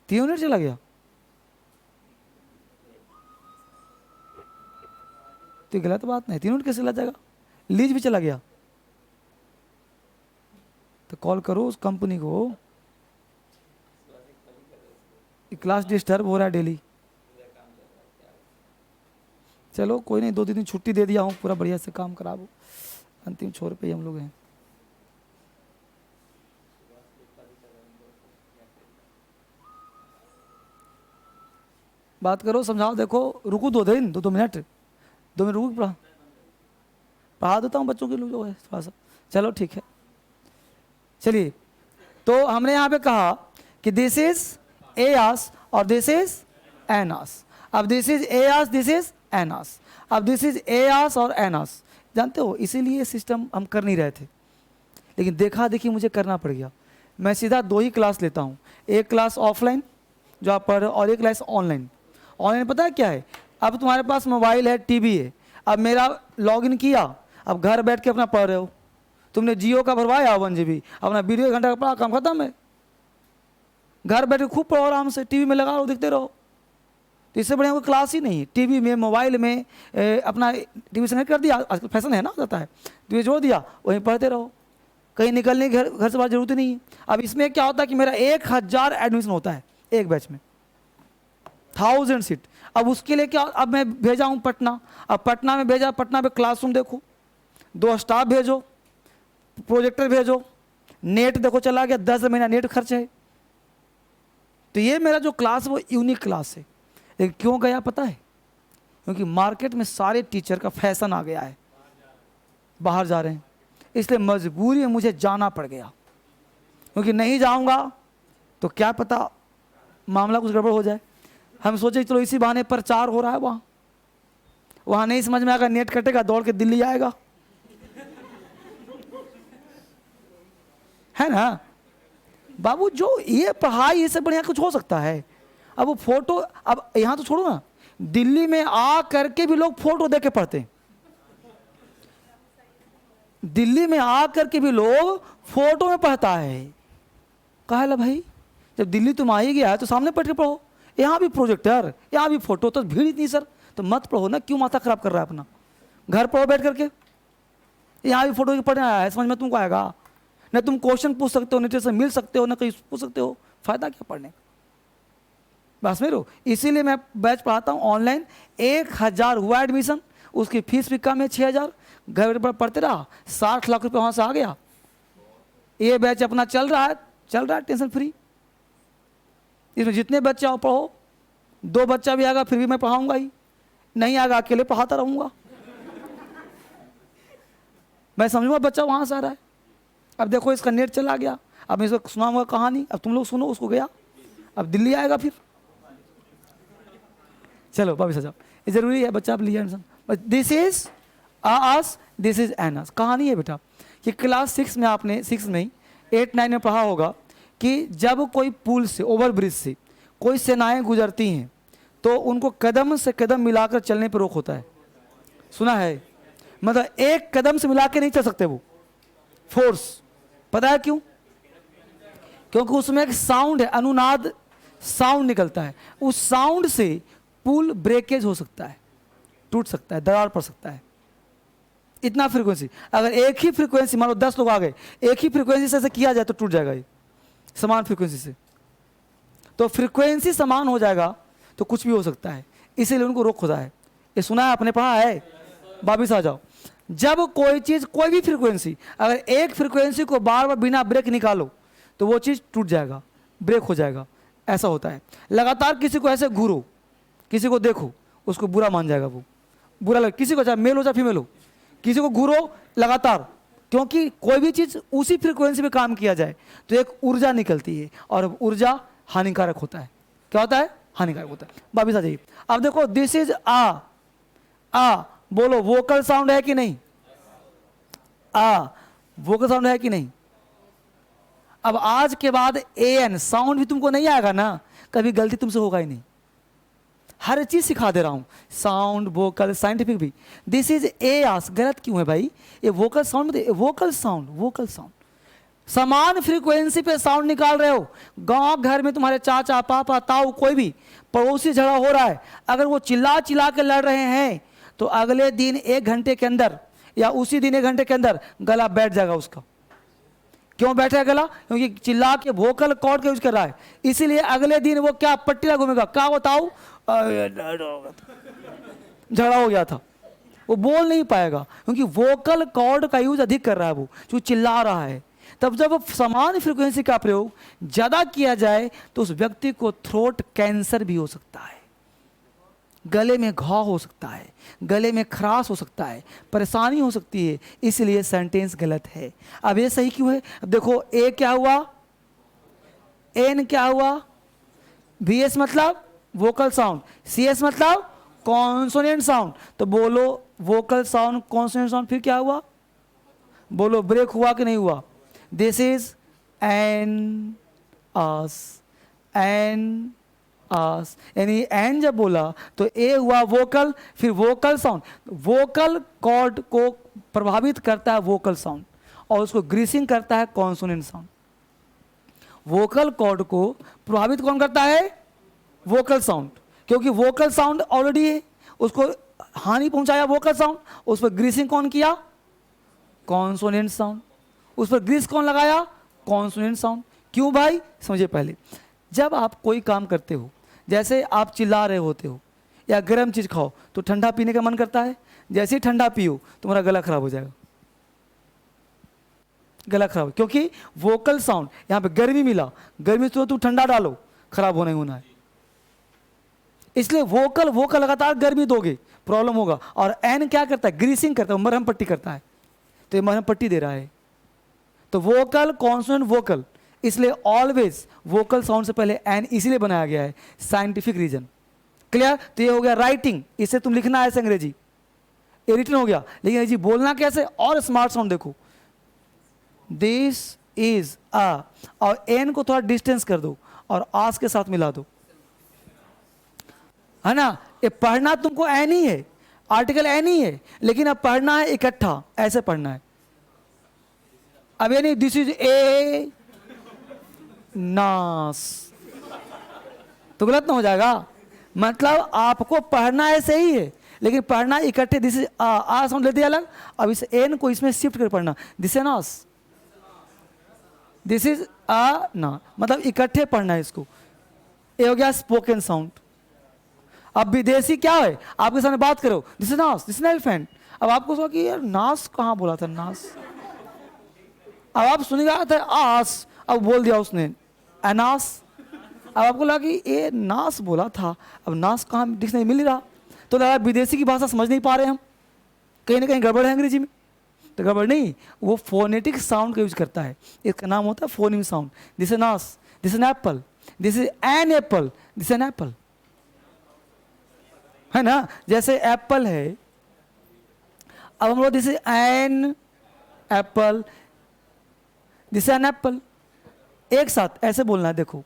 3 मिनट चला गया? तो गलत बात नहीं, 3 मिनट कैसे चला जाएगा? लीज भी चला गया तो कॉल करो उस कंपनी को। क्लास डिस्टर्ब हो रहा है डेली। चलो कोई नहीं, 2 दिन छुट्टी दे दिया हूँ, पूरा बढ़िया से काम करा वो। अंतिम छोर पे ही हम लोग हैं। बात करो, समझाओ, देखो, रुको 2 दिन, 2 मिनट, 2 मिनट रुको, पढ़ा देता हूँ बच्चों के लोग जो है थोड़ा सा। चलो ठीक है, चलिए। तो हमने यहाँ पे कहा कि दिस इज एयास और दिस इज एनास। अब this is a ass, this is an ass. अब दिस इज एयास और एनास, जानते हो, इसीलिए सिस्टम हम कर नहीं रहे थे, लेकिन देखा देखी मुझे करना पड़ गया। मैं सीधा 2 ही क्लास लेता हूँ, एक क्लास ऑफलाइन जो आप पढ़ रहे हो और एक क्लास ऑनलाइन। ऑनलाइन पता है क्या है? अब तुम्हारे पास मोबाइल है, टीवी है, अब मेरा लॉगिन किया, अब घर बैठ के अपना पढ़ रहे हो। तुमने जियो का भरवाया 1 GB, अपना वीडियो 1 घंटा का पढ़ा, काम खत्म है। घर बैठ के खूब पढ़ो आराम से, टीवी में लगा रहो, देखते रहो। तो इससे बढ़िया कोई क्लास ही नहीं है। टीवी में, मोबाइल में अपना टीवी से कनेक्ट कर दिया, आजकल फैशन है ना, जाता है, टीवी जोड़ दिया, वहीं पढ़ते रहो, कहीं निकलने की घर से बाहर जरूरत ही नहीं है। अब इसमें क्या होता है कि मेरा 1000 एडमिशन होता है एक बैच में, 1000 सीट। अब उसके लिए क्या, अब मैं भेजा हूँ पटना, अब पटना में भेजा, पटना में क्लासरूम देखो, 2 स्टाफ भेजो, प्रोजेक्टर भेजो, नेट देखो चला गया, 10 महीना नेट खर्च है। तो ये मेरा जो क्लास वो यूनिक क्लास है। लेकिन क्यों गया पता है? क्योंकि मार्केट में सारे टीचर का फैशन आ गया है, बाहर जा रहे हैं, इसलिए मजबूरी में मुझे जाना पड़ गया। क्योंकि नहीं जाऊंगा तो क्या पता मामला कुछ गड़बड़ हो जाए। हम सोचे चलो इसी बहाने प्रचार हो रहा है, वहाँ नहीं समझ में आएगा, नेट कटेगा, दौड़ के दिल्ली आएगा, है ना बाबू। जो ये पढ़ाई, इससे बढ़िया कुछ हो सकता है? अब वो फोटो, अब यहाँ तो छोड़ो ना, दिल्ली में आ करके भी लोग फोटो देख के पढ़ते हैं। दिल्ली में आ करके भी लोग फोटो में पढ़ता है। कहा है भाई, जब दिल्ली तुम आ ही गया है तो सामने बैठ के पढ़ो, यहाँ भी प्रोजेक्टर, यहाँ भी फोटो, तो भीड़ इतनी सर, तो मत पढ़ो ना, क्यों माथा खराब कर रहा है अपना? घर पढ़ो बैठ करके, यहाँ भी फोटो पढ़ने आया है, समझ में तुमको आएगा ना? तुम क्वेश्चन पूछ सकते हो, नेट से मिल सकते हो ना, कहीं पूछ सकते हो, फायदा क्या पढ़ने का? बस मेरे, इसीलिए मैं बैच पढ़ाता हूँ ऑनलाइन। 1000 हुआ एडमिशन, उसकी फीस भी कम है, 6000, घर पर पढ़ते रहा, 60 लाख रुपये वहाँ से आ गया। ये बैच अपना चल रहा है टेंशन फ्री। इसमें जितने बच्चे आओ पढ़ो, 2 बच्चा भी आएगा फिर भी मैं पढ़ाऊंगा ही, नहीं आएगा अकेले पढ़ाता रहूँगा। मैं समझूंगा बच्चा वहाँ से आ रहा है। अब देखो इसका नेट चला गया, अब मैं इसको सुनाऊंगा कहानी, अब तुम लोग सुनो, उसको गया, अब दिल्ली आएगा फिर। चलो वापिस आ जाओ, ये जरूरी है बच्चा, आप लिया this is ass, this is an ass. कहानी है बेटा, ये क्लास 6 में आपने 6 में ही 8, 9 में पढ़ा होगा कि जब कोई पुल से, ओवर ब्रिज से कोई सेनाएं गुजरती हैं तो उनको कदम से कदम मिलाकर चलने पर रोक होता है। सुना है? मतलब एक कदम से मिला के नहीं चल सकते वो, फोर्स। पता है क्यों? क्योंकि उसमें एक साउंड है, अनुनाद साउंड निकलता है, उस साउंड से पुल ब्रेकेज हो सकता है, टूट सकता है, दरार पड़ सकता है। इतना फ्रीक्वेंसी, अगर एक ही फ्रीक्वेंसी, मान लो 10 लोग आ गए, एक ही फ्रीक्वेंसी से ऐसे किया जाए तो टूट जाएगा ये, समान फ्रीक्वेंसी से। तो फ्रीक्वेंसी समान हो जाएगा तो कुछ भी हो सकता है, इसीलिए उनको रोक होता है। ये सुना है आपने, पढ़ा है? वापिस आ जाओ। जब कोई चीज, कोई भी फ्रीक्वेंसी, अगर एक फ्रीक्वेंसी को बार बार बिना ब्रेक निकालो तो वो चीज टूट जाएगा, ब्रेक हो जाएगा, ऐसा होता है। लगातार किसी को ऐसे घूरो, किसी को देखो, उसको बुरा मान जाएगा, वो बुरा लगे, किसी को, चाहे मेल हो चाहे फीमेल हो, किसी को घूरो लगातार, क्योंकि कोई भी चीज उसी फ्रीक्वेंसी पे काम किया जाए तो एक ऊर्जा निकलती है, और ऊर्जा हानिकारक होता है। क्या होता है? हानिकारक होता है। वापिस आ जाइए। अब देखो, दिस इज आ, बोलो वोकल साउंड है कि नहीं? वोकल साउंड है कि नहीं? अब आज के बाद एन साउंड भी तुमको नहीं आएगा ना, कभी गलती तुमसे होगा ही नहीं। हर चीज़ सिखा दे रहा हूँ, साउंड, वोकल, साइंटिफिक भी। दिस इज ए आस, गलत क्यों है भाई? ये vocal sound, vocal sound, vocal sound. समान फ्रीक्वेंसी पे साउंड निकाल रहे हो। गांव घर में तुम्हारे चाचा, पापा, ताऊ, कोई भी पड़ोसी झगड़ा हो रहा है, अगर वो चिल्ला चिल्ला के लड़ रहे हैं तो अगले दिन 1 घंटे के अंदर या उसी दिन 1 घंटे के अंदर गला बैठ जाएगा उसका। क्यों बैठेगा गला? क्योंकि चिल्ला के वोकल कॉर्ड का यूज कर रहा है, इसीलिए अगले दिन वो क्या पट्टिया घूमेगा, क्या बताओ, झगड़ा हो गया था, वो बोल नहीं पाएगा क्योंकि वोकल कॉर्ड का यूज अधिक कर रहा है, वो जो चिल्ला रहा है। तब जब समान फ्रीक्वेंसी का प्रयोग ज्यादा किया जाए तो उस व्यक्ति को थ्रोट कैंसर भी हो सकता है, गले में घाव हो सकता है, गले में खराश हो सकता है, परेशानी हो सकती है। इसलिए सेंटेंस गलत है। अब ये सही क्यों है? अब देखो, ए क्या हुआ, एन क्या हुआ, बी एस मतलब वोकल साउंड, सी एस मतलब कॉन्सोनेंट साउंड। तो बोलो वोकल साउंड, कॉन्सोनेंट साउंड, फिर क्या हुआ? बोलो ब्रेक हुआ कि नहीं हुआ? This is an ass, an ass, यानी एन जब बोला तो ए हुआ वोकल, फिर वोकल साउंड। वोकल कॉर्ड को प्रभावित करता है वोकल साउंड और उसको ग्रीसिंग करता है कॉन्सोनेंट साउंड। वोकल कॉर्ड को प्रभावित कौन करता है? वोकल साउंड, क्योंकि वोकल साउंड ऑलरेडी है, उसको हानि पहुंचाया वोकल साउंड, उस पर ग्रीसिंग कौन किया? Consonant sound. उस पर ग्रीस कौन लगाया? Consonant sound. क्यों भाई? समझिए पहले, जब आप कोई काम करते हो, जैसे आप चिल्ला रहे होते हो या गर्म चीज़ खाओ तो ठंडा पीने का मन करता है, जैसे ही ठंडा पियो तुम्हारा गला खराब हो जाएगा, गला खराब, क्योंकि वोकल साउंड, यहाँ पे गर्मी मिला, गर्मी से तुम ठंडा डालो, खराब होना ही होना है। इसलिए वोकल लगातार गर्मी दोगे प्रॉब्लम होगा। और एन क्या करता है? ग्रीसिंग करता है, मरहम पट्टी करता है, तो ये मरहम पट्टी दे रहा है। तो वोकल, कॉन्सोनेंट, वोकल, इसलिए ऑलवेज वोकल साउंड से पहले एन इसीलिए बनाया गया है, साइंटिफिक रीजन। क्लियर? तो ये हो गया राइटिंग, इससे तुम लिखना है अंग्रेजी, ये रिटन हो गया। लेकिन अंग्रेजी बोलना कैसे? और स्मार्ट साउंड देखो, दिस इज अ, और एन को थोड़ा डिस्टेंस कर दो और आस के साथ मिला दो, है ना? ये पढ़ना तुमको एन ही है, आर्टिकल एन ही है, लेकिन अब पढ़ना है इकट्ठा, ऐसे पढ़ना है। अब ये नहीं दिस इज ए नास, तो गलत ना हो जाएगा। मतलब आपको पढ़ना ऐसे ही है, लेकिन पढ़ना इकट्ठे, दिस इज आ साउंड ले दिया अलग, अब इस एन को इसमें शिफ्ट कर पढ़ना, दिस इज नास, दिस इज आ ना, मतलब इकट्ठे पढ़ना है इसको। ये हो गया स्पोकन साउंड। अब विदेशी क्या है, आपके सामने बात करो, दिस इज नास, दिस इज एलिफेंट, अब आपको सोचा कि यार नास कहाँ बोला था, नास, अब आप सुनेगा था आस, अब बोल दिया उसने अनास, अब आपको लगा कि ये नास बोला था, अब नास कहाँ डिक्शनरी मिल रहा, तो लगा विदेशी की भाषा समझ नहीं पा रहे हम, कहीं ना कहीं गड़बड़ है अंग्रेजी में। तो गड़बड़ नहीं, वो फोनेटिक साउंड का यूज करता है, इसका नाम होता है फोनिम साउंड। दिस इज नास, this is Apple, this is an apple, this is an apple, है ना? जैसे एप्पल है, अब हम लोग this is an apple, this is an apple, एक साथ ऐसे बोलना है। देखो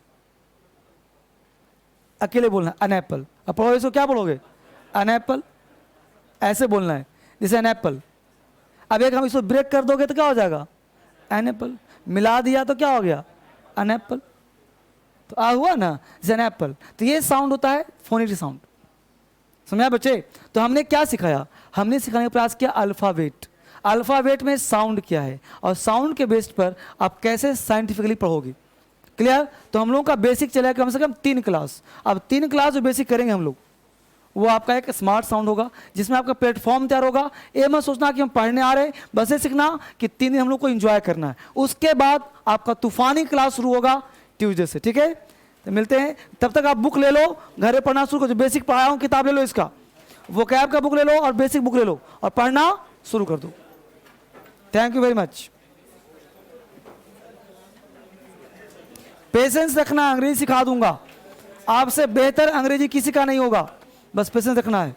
अकेले बोलना अन एप्पल, अब पढ़ो इसको, क्या बोलोगे? अन एप्पल, ऐसे बोलना है, दिस एन एप्पल। अब एक हम इसको ब्रेक कर दोगे तो क्या हो जाएगा? An apple. मिला दिया तो क्या हो गया? An apple. तो आ हुआ ना, दिस एन एप्पल। तो ये साउंड होता है फोनेटिक साउंड। समझा बच्चे? तो हमने क्या सिखाया? हमने सिखाने का प्रयास किया अल्फाबेट। अल्फाबेट में साउंड क्या है और साउंड के बेस पर आप कैसे साइंटिफिकली पढ़ोगे। क्लियर? तो हम लोगों का बेसिक चला कम से कम 3 क्लास। अब 3 क्लास जो बेसिक करेंगे हम लोग, वो आपका एक स्मार्ट साउंड होगा, जिसमें आपका प्लेटफॉर्म तैयार होगा। ये मत सोचना कि हम पढ़ने आ रहे हैं, बस ये सीखना कि 3 दिन हम लोग को एंजॉय करना है। उसके बाद आपका तूफानी क्लास शुरू होगा ट्यूसडे से। ठीक है? तो मिलते हैं, तब तक आप बुक ले लो, घर में पढ़ना शुरू करो। जो बेसिक पढ़ाया हूँ किताब ले लो, इसका वोकैब का बुक ले लो और बेसिक बुक ले लो और पढ़ना शुरू कर दो। Thank you very much. Patience रखना, अंग्रेजी सिखा दूंगा, आपसे बेहतर अंग्रेजी किसी का नहीं होगा, बस पेशेंस रखना है।